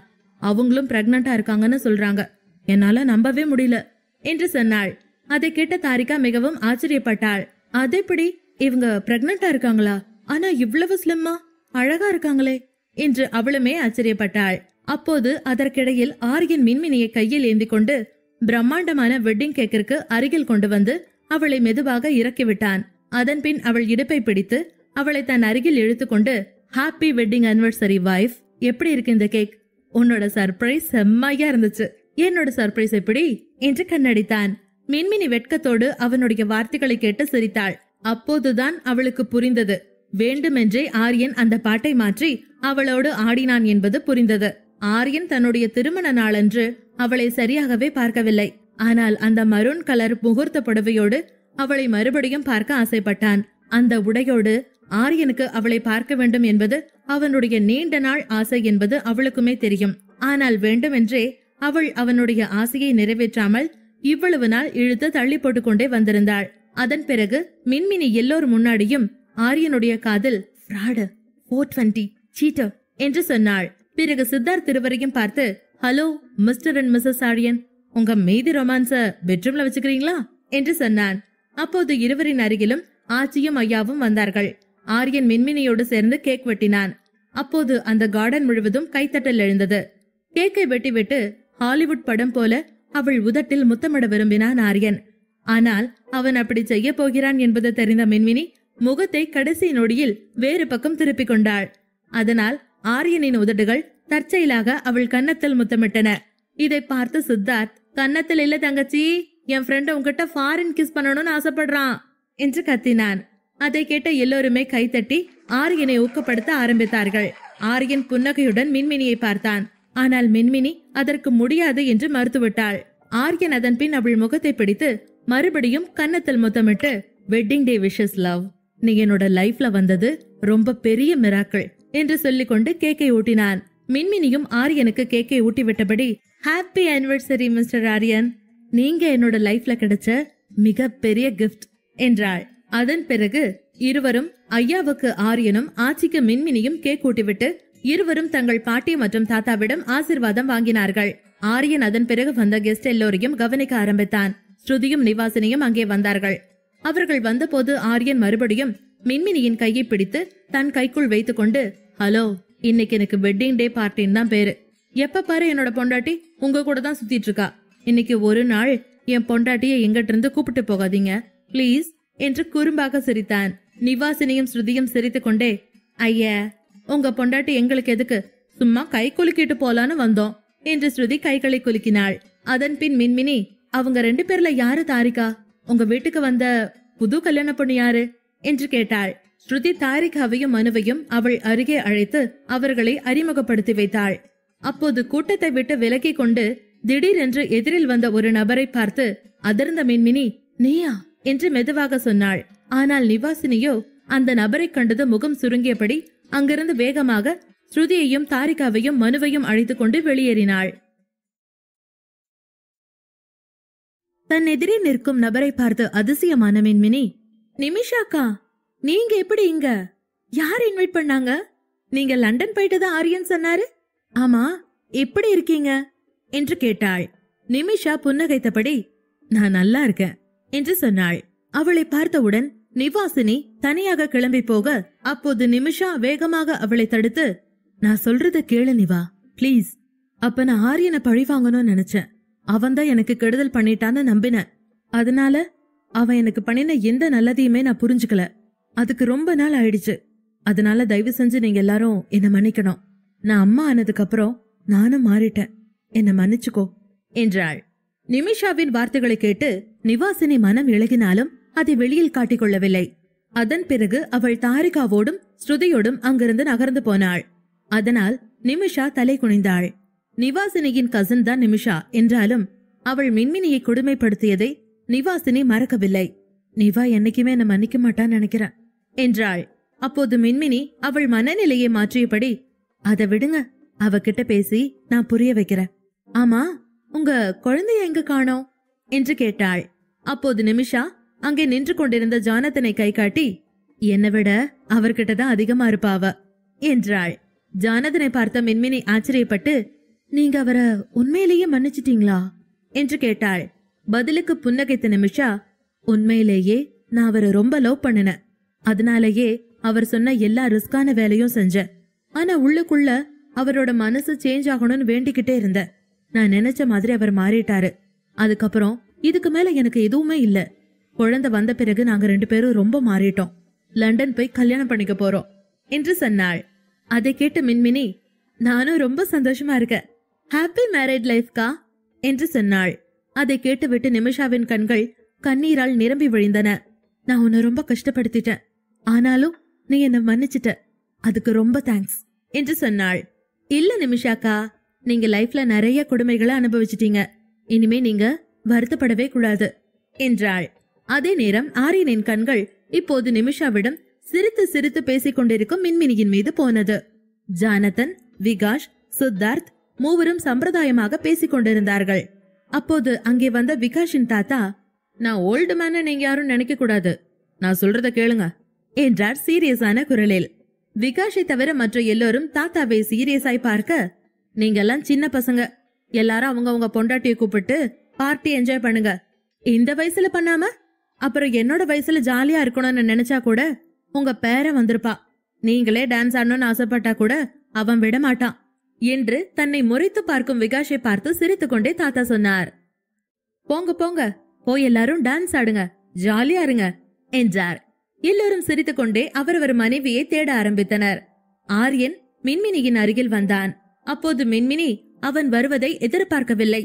அவங்களும் பிரெக்னண்டா இருக்காங்கன்னு சொல்றாங்க, என்னால நம்பவே முடியல என்று சொன்னாள். அதை கேட்ட தாரிகா மிகவும் ஆச்சரியப்பட்டாள். அதெப்படி இவங்க பிரெக்னண்டா இருக்காங்களா, ஆனா இவ்வளவு ஸ்லிம்மா அழகா இருக்காங்களே என்று அவளுமே ஆச்சரியப்பட்டாள். அப்போது அதற்கிடையில் ஆரியன் மின்மினியை கையில் ஏந்தி கொண்டு பிரம்மாண்டமான வெட்டிங் கேக்கிற்கு அருகில் கொண்டு வந்து அவளை மெதுவாக இறக்கிவிட்டான். அதன்பின் அவள் இடுப்பை பிடித்து அவளை தன் அருகில் இழுத்துக்கொண்டு, ஹாப்பி வெட்டிங் அனிவர்சரி வைஃப், எப்படி இருக்கு இந்த கேக்? உன்னோட சர்ப்ரைஸ் செம்மையா இருந்துச்சு. என்னோட சர்ப்ரைஸ் எப்படி என்று கண்ணடித்தான். மின்மினி வெட்கத்தோடு அவனுடைய வார்த்தைகளை கேட்டு சிரித்தாள். அப்போதுதான் அவளுக்கு புரிந்தது. வேண்டுமென்றே ஆரியன் அந்த பாட்டை மாற்றி அவளோடு ஆடினான் என்பது புரிந்தது. ஆரியன் தன்னுடைய திருமண நாளன்று அவளை சரியாகவே பார்க்கவில்லை. ஆனால் அந்த மரூன் கலர் முகூர்த்த புடவையோடு அவளை மறுபடியும் பார்க்க ஆசைப்பட்டான். அந்த உடையோடு ஆரியனுக்கு அவளை பார்க்க வேண்டும் என்பது அவனுடைய நீண்ட நாள் ஆசை என்பது அவளுக்குமே தெரியும். ஆனால் வேண்டுமென்றே அவள் அவனுடைய ஆசையை நிறைவேற்றாமல் இவ்வளவு நாள் இழுத்து தள்ளி போட்டுக்கொண்டே வந்திருந்தாள். அதன் பிறகு மின்மினி எல்லோர் முன்னாடியும் ஆரியனுடைய காதில் ஃப்ராடு, 420, சீட்டர் என்று சொன்னாள். பிறகு சித்தார்த் இருவரையும் பார்த்து, hello Mr and Mrs Aryan, உங்க மீதி ரொமான்ஸ பெட்ரூம்ல வச்சுக்கிறீங்களா என்று சொன்னான். அப்போது இருவரின் அருகிலும் ஆச்சியும் ஐயாவும் வந்தார்கள். ஆரியன் மின்மினியோடு சேர்ந்து கேக் வெட்டினான். அப்போது அந்த கார்டன் முழுவதும் கைத்தட்டல் எழுந்தது. கேக்கை வெட்டிவிட்டு ஹாலிவுட் படம் போல அவள் உதட்டில் முத்தமிட விரும்பினான் ஆரியன். ஆனால் அவன் அப்படி செய்ய போகிறான் என்பது தெரிந்த மின்மினி முகத்தை கடைசி நொடியில் வேறு பக்கம் திருப்பிக் கொண்டாள். அதனால் ஆரியனின் உதடுகள் தற்செயலாக அவள் கன்னத்தில் முத்தமிட்டன. இதை பார்த்து சித்தார்த், கன்னத்தில் இல்ல தங்கச்சி, என் ஃப்ரெண்ட் உன்கிட்ட ஃபாரின் கிஸ் பண்ணணும்னு ஆசைப்படுறான் என்று கத்தினான். அதை கேட்ட எல்லோருமே கைத்தட்டி ஆரியனை ஊக்கப்படுத்த ஆரம்பித்தார்கள். ஆரியன் புன்னகையுடன் மின்மினியை பார்த்தான். ஆனால் மின்மினி அதற்கு முடியாது என்று மறுத்துவிட்டாள். ஆரியன் அதன் பின் அவள் முகத்தை பிடித்து மறுபடியும் கன்னத்தில் முத்தமிட்டு, வெட்டிங் டே விஷஸ் லவ், நீ என்னோட லைஃப்ல வந்தது ரொம்ப பெரிய மிராக்கிள் என்று சொல்லிக்கொண்டு கேக்கை ஊட்டினான். மின்மினியும் ஆரியனுக்கு கேக்கை ஊட்டிவிட்டபடி, ஹாப்பி ஆனிவர்சரி மிஸ்டர் ஆரியன், நீங்க என்னோட லைஃப்ல கிடைச்ச மிக பெரிய கிஃப்ட் என்றாள். அதன் பிறகு இருவரும், ஐயாவுக்கு ஆரியனும் ஆச்சிக்கு மின்மினியும் கேக் ஊட்டிவிட்டு இருவரும் தங்கள் பாட்டி மற்றும் தாத்தாவிடம் ஆசிர்வாதம் வாங்கினார்கள். ஆரியன் அதன் பிறகு வந்த கெஸ்ட் எல்லோரையும் கவனிக்க ஆரம்பித்தான். ஸ்ருதியும் நிவாசினியும் அங்கே வந்தார்கள். அவர்கள் வந்தபோது ஆரியன் மறுபடியும் மின்மினியின் கையை பிடித்து தன் கைக்குள் வைத்துக் கொண்டு, ஹலோ, இன்னைக்கு எனக்கு வெட்டிங் டே பார்ட்டின்னு தான் பேரு. எப்ப பாரு என்னோட பொண்டாட்டி உங்க கூட தான் சுத்திட்டு இருக்கா. இன்னைக்கு ஒரு நாள் என் பொண்டாட்டிய எங்கிட்ட இருந்து கூப்பிட்டு போகாதீங்க பிளீஸ் என்று குறும்பாக சிரித்தான். நிவாசினியும் ஸ்ருதியும் சிரித்து கொண்டே, ஐயா, உங்க பொண்டாட்டி எங்களுக்கு எதுக்கு, சும்மா கை குலுக்கிட்டு போலான்னு வந்தோம் என்று ஸ்ருதி கைகளை குலுக்கினாள். அதன் பின் மின்மினி, அவங்க 2 பேர்ல யாரு தாரிகா, உங்க வீட்டுக்கு வந்த புது கல்யாண பொண்ணு யாரு என்று கேட்டாள். ஸ்ருதி தாரிகாவையும் மனுவையும் அவள் அருகே அழைத்து அவர்களை அறிமுகப்படுத்தி வைத்தாள். அப்போது கூட்டத்தை விட்டு விலகி கொண்டு திடீரென்று எதிரில் வந்த ஒரு நபரை பார்த்து அதிர்ந்த மின்மினி, நீயா என்று மெதுவாக சொன்னாள். ஆனால் நிவாசினியோ அந்த நபரை கண்டது முகம் சுருங்கியபடி அங்கிருந்து வேகமாக ஸ்ருதியையும் தாரிகாவையும் மனுவையும் அழைத்துக் கொண்டு வெளியேறினாள். தன் எதிரே நிற்கும் நபரை பார்த்து அதிசயமான மின்மினி, நிமிஷாக்கா, நீங்க எப்படி இங்க? யார் இன்வைட் பண்ணாங்க? நீங்க லண்டன் போயிட்டதா ஆரியன் சொன்னாரு. ஆமா, எப்படி இருக்கீங்க என்று கேட்டாள். நிமிஷா புன்னகைத்தபடி, நான் நல்லா இருக்கேன் என்று சொன்னாள். அவளை பார்த்தவுடன் நிவாசினி தனியாக கிளம்பி போக, அப்போது நிமிஷா வேகமாக அவளை தடுத்து, நான் சொல்றத கேளு நிவா பிளீஸ். அப்ப நான் ஆரியனை பழி வாங்கணும்னு நினைச்சேன். அவன்தான் எனக்கு கெடுதல் பண்ணிட்டான்னு நம்பினேன். அதனால அவன் எனக்கு பண்ணின எந்த நல்லதையுமே நான் புரிஞ்சுக்கல. அதுக்கு ரொம்ப நாள் ஆயிடுச்சு. அதனால தயவு செஞ்சு நீங்க எல்லாரும் என்ன மன்னிக்கணும். நான் அம்மா ஆனதுக்கு அப்புறம் நானும் மாறிட்டேன், என்ன மன்னிச்சுக்கோ என்றாள். நிமிஷாவின் வார்த்தைகளை கேட்டு நிவாசினி மனம் இழகினாலும் அதை வெளியில் காட்டிக்கொள்ளவில்லை. அதன் பிறகு அவள் தாரிகாவோடும் ஸ்ருதியோடும் அங்கிருந்து நகர்ந்து போனாள். அதனால் நிமிஷா தலை குனிந்தாள். நிவாசினியின் கசின் தான் நிமிஷா என்றாலும் அவள் மின்மினியை கொடுமைப்படுத்தியதை நிவாசினி மறக்கவில்லை. நிவா என்னைக்குமே என்ன மன்னிக்க மாட்டான்னு நினைக்கிறேன் என்றாள். அப்போது மின்மினி அவள் மனநிலையை மாற்றியபடி, அதை விடுங்க, அவகிட்ட பேசி நான் புரிய வைக்கிறேன். ஆமா, உங்க குழந்தைய எங்க காணோம் என்று கேட்டாள். அப்போது நிமிஷா அங்கே நின்று கொண்டிருந்த ஜானத்தனை கை காட்டி, என்னை விட அவர்கிட்டதான் அதிகமா இருப்பாவ என்றாள். ஜானதனை பார்த்த மின்மினி ஆச்சரியப்பட்டு, நீங்க அவரை உண்மையிலேயே மன்னிச்சிட்டீங்களா என்று கேட்டாள். பதிலுக்கு புன்னகைத்த நிமிஷா, உண்மையிலேயே நான் அவரை ரொம்ப லவ் பண்ணினேன். அதனாலேயே அவர் சொன்ன எல்லா ரிஸ்கான வேலையும் செஞ்சேன். ஆனா உள்ளுக்குள்ள அவரோட மனசு சேஞ்ச் ஆகணும்னு வேண்டிக்கிட்டே இருந்தேன். நான் நினைச்ச மாதிரி அவர் மாறிட்டாரு. அதுக்கப்புறம் இதுக்கு மேல எனக்கு எதுவுமே இல்ல. குழந்தை வந்த பிறகு நாங்க 2 பேரும் ரொம்ப மாறிட்டோம். லண்டன் போய் கல்யாணம் பண்ணிக்க போறோம் என்று சொன்னாள். அதை கேட்டு மின்மினி, நானும் ரொம்ப சந்தோஷமா இருக்கேன், ஹாப்பி மேரேஜ் லைஃப்கா என்று சொன்னாள். அதை கேட்டுவிட்டு நிமிஷாவின் கண்கள் கண்ணீரால் நிரம்பி வழிந்தன. நான் உன்னை ரொம்ப கஷ்டப்படுத்திட்டேன், ஆனாலும் நீ என்ன மன்னிச்சிட்ட, அதுக்கு ரொம்ப தேங்க்ஸ் என்று சொன்னாள். இல்ல நிமிஷாக்கா, நீங்க லைஃப்ல நிறைய கொடுமைகளை அனுபவிச்சிட்டீங்க, இனிமே நீங்க வருத்தப்படவே கூடாது என்றாள். அதே நேரம் ஆரியனின் கண்கள் இப்போது நிமிஷாவிடம் சிரித்து சிரித்து பேசிக் கொண்டிருக்கும் மின்மினியின் மீது போனது. ஜானதன், விகாஷ், சித்தார்த் மூவரும் சம்பிரதாயமாக பேசிக் கொண்டிருந்தார்கள். அப்போது அங்கே வந்த விகாஷின் தாத்தா, நான் ஓல்டு மேன நீங்க யாரும் நினைக்க கூடாது, நான் சொல்றத கேளுங்க என்றார் சீரியஸான குரலில். விகாஷை தவிர மற்ற எல்லோரும் தாத்தாவை சீரியஸாய் பார்க்க, நீங்க எல்லாம் சின்ன பசங்க, எல்லாரும் அவங்க பொண்டாட்டியை கூப்பிட்டு பார்ட்டி என்ஜாய் பண்ணுங்க. இந்த வயசுல பண்ணாம அப்புறம் என்னோட வயசுல ஜாலியா இருக்கணும்னு நினைச்சா கூட உங்க பேரன் வந்திருப்பா. நீங்களே டான்ஸ் ஆடணும்னு ஆசைப்பட்டா கூட அவன் விட மாட்டான் என்று தன்னை முறைத்து பார்க்கும் விகாஷை பார்த்து சிரித்துக் கொண்டே தாத்தா சொன்னார். போங்க போங்க, போய் எல்லாரும் டான்ஸ் ஆடுங்க, ஜாலியா இருங்க என்றார். எல்லோரும் சிரித்துக் கொண்டே அவரவர் மனைவியை தேட ஆரம்பித்தனர். ஆரியன் மின்மினியின் அருகில் வந்தான். அப்போது மின்மினி அவன் வருவதை எதிர்பார்க்கவில்லை.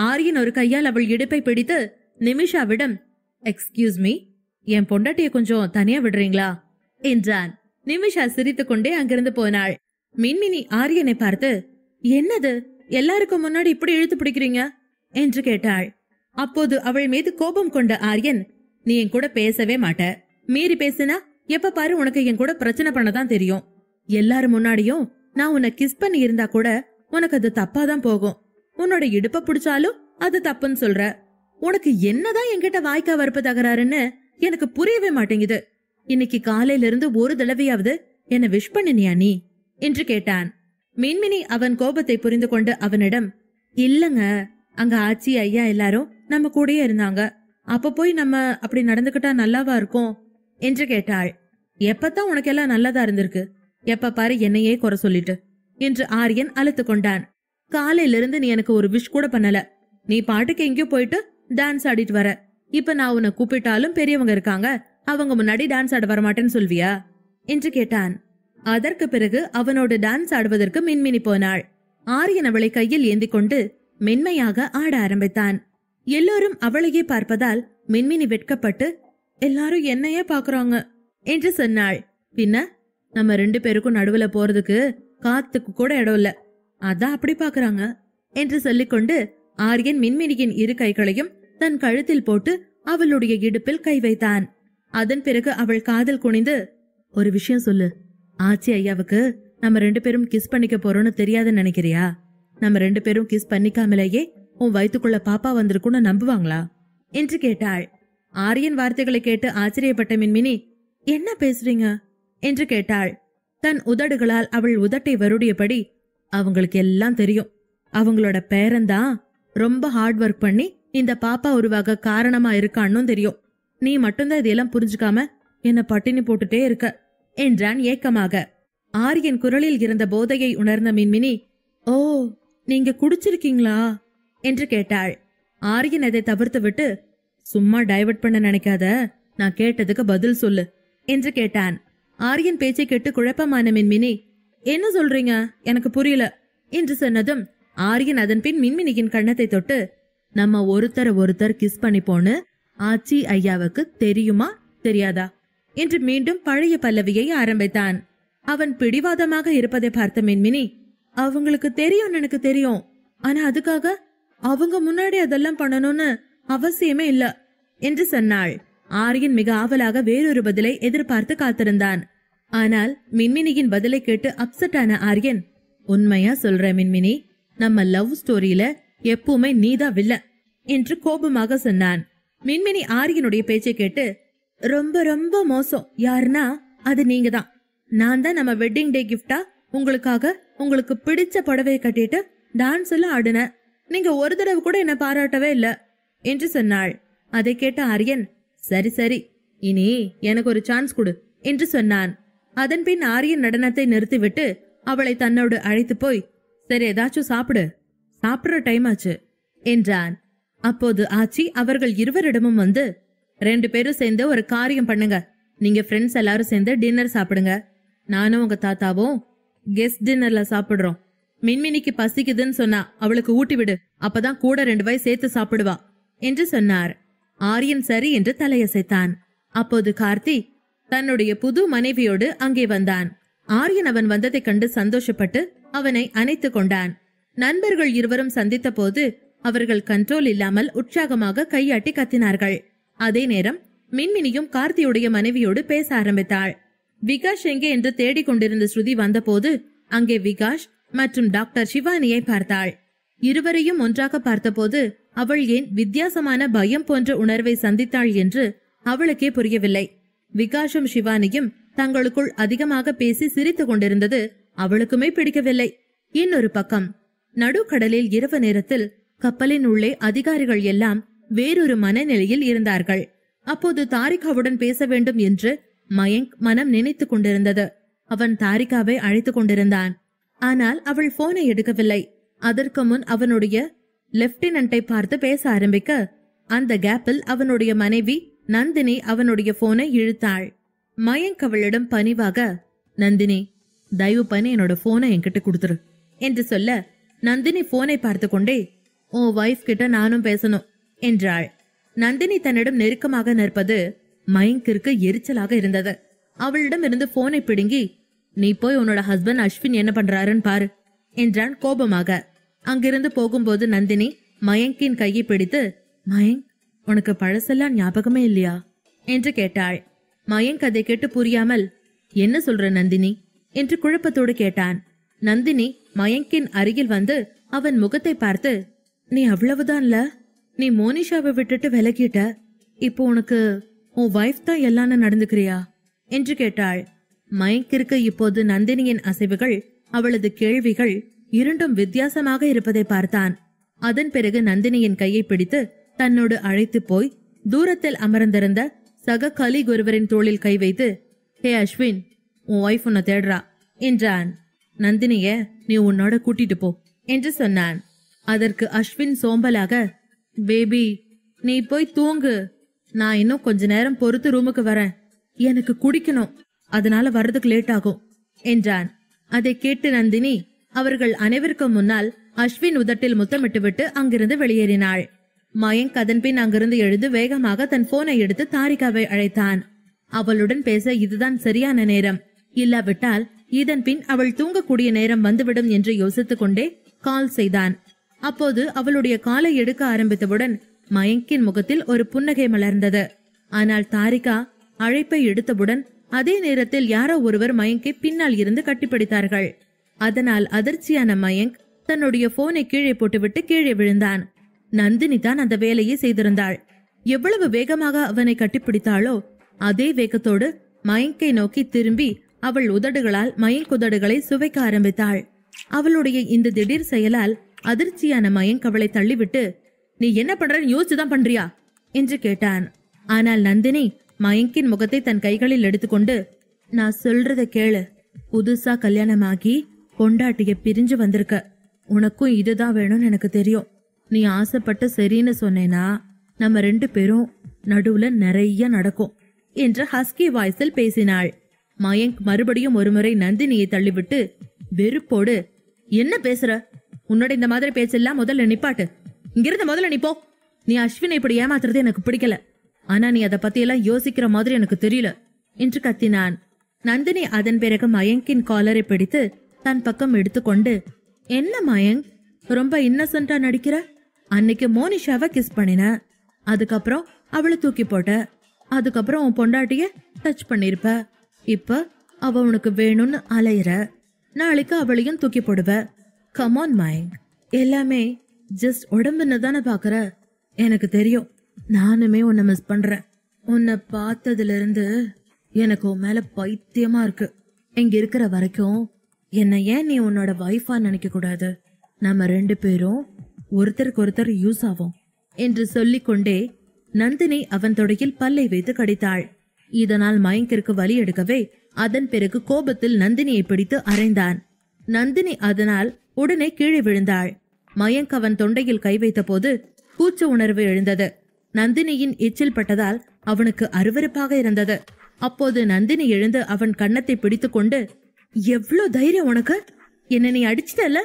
ஆரியன் ஒரு கையால் அவள் இடுப்பை பிடித்து நிமிஷாவிடம், எக்ஸ்கியூஸ் மீ, என் பொண்டாட்டிய கொஞ்சம் தனியா விடுறீங்களா என்றான். நிமிஷா சிரித்துக் கொண்டே அங்கிருந்து போனாள். மின்மினி ஆரியனை பார்த்து, என்னது எல்லாருக்கும் முன்னாடி இப்படி இழுத்து பிடிக்கிறீங்க என்று கேட்டாள். அப்போது அவள் மீது கோபம் கொண்ட ஆரியன், நீ என் கூட பேசவே மாட்ட, மீறி பேசினா எப்ப பாரு உனக்கு என் கூட பிரச்சனை பண்ணதான் தெரியும். எல்லாரும் முன்னாடியும் நான் உன்னை கிஸ் பண்ணி இருந்தா கூட உனக்கு அது தப்பாதான் போகும். உன்னோட இடுப்ப பிடிச்சாலும் அது தப்புன்னு சொல்ற. உனக்கு என்னதான் என்கிட்ட வாய்க்கா வரப்பு தகராறுன்னு எனக்கு புரியவே மாட்டேங்குது. இன்னைக்கு காலையில இருந்து ஒரு தடவையாவது என்ன விஷ் பண்ணினியா நீ என்று கேட்டான். மின்மினி அவன் கோபத்தை புரிந்து கொண்டு அவனிடம், இல்லங்க, அங்க ஆச்சி ஐயா எல்லாரும் நம்ம கூடயே இருந்தாங்க, அப்ப போய் நம்ம அப்படி நடந்துகிட்டா நல்லாவா இருக்கும் என்று கேட்டாள். எப்பதான் உனக்கெல்லாம் நல்லதா இருந்திருக்கு, எப்ப பாரு என்னையே குறை சொல்லிட்டு என்று ஆரியன் அழுத்து கொண்டான். காலையில இருந்து நீ எனக்கு ஒரு விஷ் கூட பண்ணல, நீ பாட்டுக்கு எங்கேயோ போயிட்டு டான்ஸ் ஆடிட்டு வர. இப்ப நான் உன்னை கூப்பிட்டாலும் பெரியவங்க இருக்காங்க, அவங்க முன்னாடி டான்ஸ் ஆட வரமாட்டேன்னு சொல்வியா என்று கேட்டான். அதற்கு பிறகு அவனோடு டான்ஸ் ஆடுவதற்கு மின்மினி போனாள். ஆரியன் அவளை கையில் ஏந்தி கொண்டு மென்மையாக ஆட ஆரம்பித்தான். எல்லோரும் அவளையே பார்ப்பதால் மின்மினி வெட்கப்பட்டு, எல்லாரும் என்னையே பாக்குறாங்க என்று சொன்னாள். பின்ன நம்ம 2 பேருக்கும் நடுவுல போறதுக்கு காத்துக்கு கூட இடம் இல்ல, அதான் அப்படி பாக்குறாங்க என்று சொல்லிக்கொண்டு ஆரியன் மின்மினியின் 2 கைகளையும் தன் கழுத்தில் போட்டு அவளுடைய இடுப்பில் கை வைத்தான். அதன் பிறகு அவள் காதில் குனிந்து, ஒரு விஷயம் சொல்லு, ஆச்சி ஐயாவுக்கு நம்ம 2 பேரும் கிஸ் பண்ணிக்க போறோம்னு தெரியாதுன்னு நினைக்கிறியா? நம்ம 2 பேரும் கிஸ் பண்ணிக்காமலேயே உன் வயிற்றுக்குள்ள பாப்பா வந்திருக்குன்னு நம்புவாங்களா என்று கேட்டாள். ஆரியன் வார்த்தைகளை கேட்டு ஆச்சரியப்பட்ட மின்மினி, என்ன பேசுறீங்க என்று கேட்டாள். தன் உதடுகளால் அவள் உதட்டை வருடியபடி, அவங்களுக்கு எல்லாம் தெரியும், அவங்களோட பேரன்தான் ரொம்ப ஹார்ட் ஒர்க் பண்ணி இந்த பாப்பா உருவாக காரணமா இருக்கான்னு தெரியும். நீ மட்டும்தான் இதெல்லாம் புரிஞ்சுக்காம என்ன பட்டினி போட்டுட்டே இருக்க என்றான் ஏக்கமாக. ஆரியன் குரலில் இருந்த போதையை உணர்ந்த மின்மினி, ஓ, நீங்க குடிச்சிருக்கீங்களா என்று கேட்டாள். ஆரியன் அதை தவிர்த்து விட்டு, சும்மா டைவர்ட் பண்ண நினைக்காத, நான் கேட்டதுக்கு பதில் சொல்லு என்று கேட்டான். ஆரியன் பேச்சை கேட்டு குழப்பமான மின்மினி, என்ன சொல்றீங்க, எனக்கு புரியல என்று சொன்னதும் ஆரியன் அதன் பின் மின்மினியின் கண்ணத்தை தொட்டு, நம்ம ஒருத்தர் கிஸ் பண்ணிப்போன்னு ஆச்சி ஐயாவுக்கு தெரியுமா தெரியாதா என்று மீண்டும் பழைய பல்லவியை ஆரம்பித்தான். அவன் பிடிவாதமாக இருப்பதை பார்த்த மின்மினி, அவங்களுக்கு தெரியும், எனக்கு தெரியும், ஆனா அதுக்காக அவங்க முன்னாடி அதெல்லாம் பண்ணணும்னு அவசியமே இல்ல என்று சொன்னாள். ஆரியன் மிக ஆவலாக வேறொரு பதிலை எதிர்பார்த்து காத்திருந்தான். ஆனால் மின்மினியின் பதிலை கேட்டு அப்செட் ஆன ஆரியன், உண்மையா சொல்ற மின்மினி, நம்ம லவ் ஸ்டோரியில எப்பவுமே நீதான் வில்ல என்று கோபமாக சொன்னான். மின்மினி ஆரியனுடைய பேச்சை கேட்டு, ரொம்ப ரொம்ப மோசம் யாருன்னா அது நீங்க தான். நான் தான் நம்ம வெட்டிங் டே கிஃப்டா உங்களுக்காக உங்களுக்கு பிடிச்ச புடவையை கட்டிட்டு டான்ஸ் எல்லாம் ஆடுன, நீங்க ஒரு தடவை கூட என்ன பாராட்டவே இல்ல என்று சொன்னாள். அதை கேட்ட ஆரியன், சரி சரி, இனி எனக்கு ஒரு சான்ஸ் கொடு என்று சொன்னான். அதன் பின் ஆரியன் நடனத்தை நிறுத்திவிட்டு அவளை தன்னோடு அழைத்து போய், சரி ஏதாச்சும் சாப்பிடு, சாப்பிடுற டைம் ஆச்சு என்றான். அப்போது ஆச்சி அவர்கள் இருவரிடமும் வந்து, 2 பேரும் சேர்ந்து ஒரு காரியம் பண்ணுங்க. நீங்க ஃப்ரெண்ட்ஸ் எல்லாரும் சேர்ந்து டின்னர் சாப்பிடுங்க. நானும் உங்க தாத்தாவும் கெஸ்ட் டின்னர்ல சாப்பிடுறோம். மின்மினிக்கு பசிக்குதுன்னு சொன்னா அவளுக்கு ஊட்டி விடு, அப்பதான் கூட 2 வாய் சேர்த்து சாப்பிடுவா என்று சொன்னார். ஆரியன் சரி என்று தலையசைத்தான். அப்போது கார்த்தி தன்னுடைய புது மனைவியோடு அங்கே வந்தான். ஆரியன் அவன் வந்ததைக் கண்டு சந்தோஷப்பட்டு அவனை அணைத்துக் கொண்டான். நண்பர்கள் இருவரும் சந்தித்த போது அவர்கள் கண்ட்ரோல் இல்லாமல் உற்சாகமாக கையாட்டி கத்தினார்கள். அதே நேரம் மின்மினியும் கார்த்தியுடைய மனைவியோடு பேச ஆரம்பித்தாள். விகாஷ் எங்கே என்று தேடிக் கொண்டிருந்த ஸ்ருதி வந்தபோது அங்கே விகாஷ் மற்றும் டாக்டர் சிவானியை பார்த்தாள். இருவரையும் ஒன்றாக பார்த்தபோது அவள் ஏன் வித்தியாசமான பயம் போன்ற உணர்வை சந்தித்தாள் என்று அவளுக்கே புரியவில்லை. விகாஷும் சிவானியும் தங்களுக்குள் அதிகமாக பேசி சிரித்துக் கொண்டிருந்தது அவளுக்குமே பிடிக்கவில்லை. இன்னொரு பக்கம் நடுக்கடலில் இரவு நேரத்தில் கப்பலின் உள்ளே அதிகாரிகள் எல்லாம் வேறொரு மனநிலையில் இருந்தார்கள். அப்போது தாரிகாவுடன் பேச வேண்டும் என்று மயங்க் மனம் நினைத்துக் கொண்டிருந்தது. அவன் தாரிகாவை அழைத்துக் கொண்டிருந்தான். ஆனால் அவள் போனை எடுக்கவில்லை. அதற்கு முன் அவனுடைய லெப்டினன்ட்டை பார்த்து பேச ஆரம்பிக்க அந்த கேப்பில் அவனுடைய மனைவி நந்தினி அவனுடைய போனை இழுத்தாள். மயங்க் அவளிடம் பணிவாக, நந்தினி தயவு பண்ணி என்னோட போனை என்கிட்ட கொடுத்துரு என்று சொல்ல, நந்தினி போனை பார்த்து கொண்டே, உன் வைஃப் கிட்ட நானும் பேசணும் என்றாள். நந்தினி தன்னிடம் நெருக்கமாக நிற்பது மயங்கிற்கு எரிச்சலாக இருந்தது. அவளிடம் இருந்து போனை பிடுங்கி, நீ போய் உன்னோட ஹஸ்பண்ட் அஸ்வின் என்ன பண்றாருன்னு பாரு என்றான் கோபமாக. அங்கிருந்து போகும்போது நந்தினி மயங்கின் கையை பிடித்து, மயங்க் உனக்கு பழசெல்லாம் ஞாபகமே இல்லையா என்று கேட்டாள். மயங்க் அதை கேட்டு புரியாமல், என்ன சொல்ற நந்தினி என்று குழப்பத்தோடு கேட்டான். நந்தினி மயங்கின் அருகில் வந்து அவன் முகத்தை பார்த்து, நீ அவ்வளவுதான்ல, நீ மோனிஷாவை விட்டுட்டு விலகிட்ட, இப்போ உனக்கு உன் வைஃப் தான் எல்லான்னு நடந்துக்கிறியா என்று கேட்டாள். மயங்கிற்கு இப்போது நந்தினியின் அசைவுகள், அவளது கேள்விகள் இரண்டும் வித்தியாசமாக இருப்பதை பார்த்தான். அதன் பிறகு நந்தினியின் கையை பிடித்து தன்னோடு அழைத்து போய் தூரத்தில் அமர்ந்திருந்த சக கலீக் ஒருவரின் தோளில் கை வைத்து, ஹே அஸ்வின், உன் வைஃப் உன்னை தேடுறா என்றான். நந்தினிய நீ உன்னோட கூட்டிட்டு போ என்று சொன்னான். அதற்கு அஸ்வின் சோம்பலாக, பேபி நீ போய் தூங்கு, நான் இன்னும் கொஞ்ச நேரம் பொறுத்து ரூமுக்கு வரேன், எனக்கு குடிக்கணும், அதனால வர்றதுக்கு லேட் ஆகும் என்றான். அதை கேட்டு நந்தினி அவர்கள் அனைவருக்கும் முன்னால் அஸ்வின் உதட்டில் முத்தமிட்டு விட்டு அங்கிருந்து வெளியேறினாள். மயங்க் அதன் பின் அங்கிருந்து எழுந்து வேகமாக தன் போனை எடுத்து தாரிகாவை அழைத்தான். அவளுடன் பேச இதுதான் சரியான நேரம், இல்லாவிட்டால் இதன் பின் அவள் தூங்கக்கூடிய நேரம் வந்துவிடும் என்று யோசித்துக் கொண்டே கால் செய்தான். அப்போது அவளுடைய காலை எடுக்க ஆரம்பித்தவுடன் மயங்கின் முகத்தில் ஒரு புன்னகை மலர்ந்தது. ஆனால் தாரிகா அழைப்பை எடுத்தவுடன் அதே நேரத்தில் யாரோ ஒருவர் மயங்கை பின்னால் இருந்து கட்டிப்பிடித்தார்கள். அதனால் அதிர்ச்சியான மயங்க் தன்னுடைய போனை கீழே போட்டுவிட்டு கீழே விழுந்தான். நந்தினி தான் அந்த வேலையை செய்திருந்தாள். எவ்வளவு வேகமாக அவனை கட்டிப்பிடித்தாளோ அதே வேகத்தோடு மயங்கை நோக்கி திரும்பி அவள் உதடுகளால் மயங்க் உதடுகளை சுவைக்க ஆரம்பித்தாள். அவளுடைய இந்த திடீர் செயலால் அதிர்ச்சியான மயங்க் அவளை தள்ளிவிட்டு, நீ என்ன பண்றன்னு யோசிச்சுதான் பண்றியா என்று கேட்டான். ஆனால் நந்தினி மயங்கின் முகத்தை தன் கைகளில் எடுத்துக்கொண்டு, நான் சொல்றத கேளு, புதுசா கல்யாணமாகி பொண்டாட்டிய பிரிஞ்சு வந்திருக்க, உனக்கும் இதுதான் வேணும்னு எனக்கு தெரியும். நீ ஆசைப்பட்டு சரின்னு சொன்னேனா நம்ம 2 பேரும் நடுவுல நிறைய நடக்கும் என்று ஹஸ்கி வாய்ஸில் பேசினாள். மயங்க் மறுபடியும் ஒருமுறை நந்தினியை தள்ளிவிட்டு வெறுப்போடு, என்ன பேசுற, உன்னோட இந்த மாதிரி பேச்செல்லாம் முதல்ல நிப்பாட்டு, இங்கிருந்த முதல்ல நீ போ, நீ அஸ்வினை இப்படி ஏமாத்துறது எனக்கு பிடிக்கல, ஆனா நீ அதை பத்தியெல்லாம் யோசிக்கிற மாதிரி எனக்கு தெரியல என்று கத்தினான். நந்தினி அதன் பிறகு மயங்கின் காலரை பிடித்து தன் பக்கம் எடுத்துக்கொண்டு, என்ன மயங்க் ரொம்ப இன்னசென்டா நடிக்கிற, அன்னைக்கு மோனிஷாவை கிஸ் பண்ணின, அதுக்கப்புறம் அவளை தூக்கி போட்ட, அதுக்கப்புறம் உன் பொண்டாட்டிய டச் பண்ணிருப்ப, இப்ப அவ உனக்கு வேணும்னு அலையிற, நாளைக்கு அவளையும் தூக்கி போடுவ. கமான் மயங்க், எல்லாமே ஜஸ்ட் உடம்புன்னு தானே பாக்குற, எனக்கு தெரியும், நானுமே உன்னை மிஸ் பண்றேன், உன்னை பார்த்ததுல இருந்து எனக்கு உன் மேல பைத்தியமா இருக்கு, இங்க இருக்கிற வரைக்கும் என்ன ஏன் நீ உன்னோட வைஃபா நினைக்க கூடாது, நம்ம 2 பேரும் ஒருத்தருக்கு ஒருத்தர் யூஸ் ஆவோம் என்று சொல்லிக்கொண்டே நந்தினி அவன் தொடையில் பல்லை வைத்து கடித்தாள். இதனால் மயங்கிற்கு வலி எடுக்கவே அதன் பிறகு கோபத்தில் நந்தினியை பிடித்து அறைந்தான். நந்தினி அதனால் உடனே கீழே விழுந்தாள். மயங்க் அவன் தொண்டையில் கை வைத்த போது கூச்ச உணர்வு எழுந்தது. நந்தினியின் எச்சில் பட்டதால் அவனுக்கு அருவருப்பாக இருந்தது. அப்போது நந்தினி எழுந்து அவன் கன்னத்தை பிடித்துக் கொண்டு, எவ்ளோ தைரியம் உனக்கு, என்ன நீ அடிச்சிட்டல்ல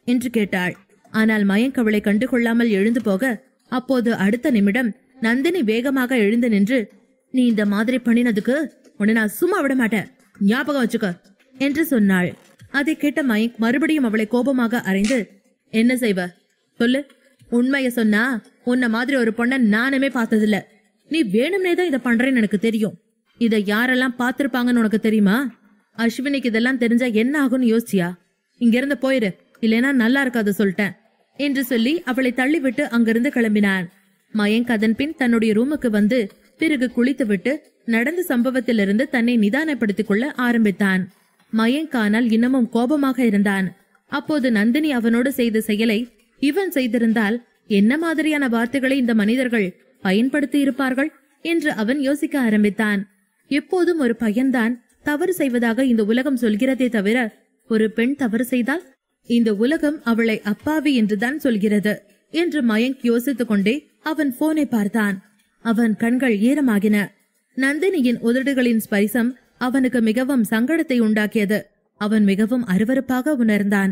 என்று கேட்டாள். ஆனால் மயங்க் அவளை கண்டுகொள்ளாமல் எழுந்து போக, அப்போது அடுத்த நிமிடம் நந்தினி வேகமாக எழுந்து நின்று, நீ இந்த மாதிரி பண்ணினதுக்கு உன்னை நான் சும்மா விட மாட்டேன், ஞாபகம் வச்சுக்க என்று சொன்னாள். அதை கேட்ட மயங்க் மறுபடியும் அவளை கோபமாக அறைந்து, என்ன செய்வ சொல்லு, உண்மைய சொன்னா உன்ன மாதிரி ஒரு பொண்ண நானுமே பார்த்ததில்ல. நீ வேணும்னே தான் இதை பண்றேன்னு எனக்கு தெரியும். இதை யாரெல்லாம் பார்த்திருப்பாங்கன்னு உனக்கு தெரியுமா? அஸ்வினிக்கு இதெல்லாம் தெரிஞ்சா என்ன ஆகும்னு யோசிச்சியா? இங்க இருந்து போயிரு, இல்லைன்னா நல்லா இருக்காது சொல்லிட்டேன் என்று சொல்லி அவளை தள்ளிவிட்டு அங்கிருந்து கிளம்பினான். மயங்க் அதன் பின் தன்னுடைய ரூமுக்கு வந்து பிறகு குளித்துவிட்டு நடந்த சம்பவத்திலிருந்து தன்னை நிதானப்படுத்திக் கொள்ள ஆரம்பித்தான். மயங்க் ஆனால் இன்னமும் கோபமாக இருந்தான். அப்போது நந்தினி அவனோடு செய்த செயலை இவன் செய்திருந்தால் என்ன மாதிரியான வார்த்தைகளை இந்த மனிதர்கள் பயன்படுத்தி இருப்பார்கள் என்று அவன் யோசிக்க ஆரம்பித்தான். எப்போதும் ஒரு பையன்தான் தவறு செய்வதாக இந்த உலகம் சொல்கிறதே தவிர, ஒரு பெண் தவறு செய்தால் இந்த உலகம் அவளை அப்பாவி என்றுதான் சொல்கிறது என்று மயங்க் யோசித்துக் கொண்டே அவன் போனை பார்த்தான். அவன் கண்கள் ஈரமாகின. நந்தினியின் உதடுகளின் ஸ்பரிசம் அவனுக்கு மிகவும் சங்கடத்தை உண்டாக்கியது. அவன் மிகவும் அருவருப்பாக உணர்ந்தான்.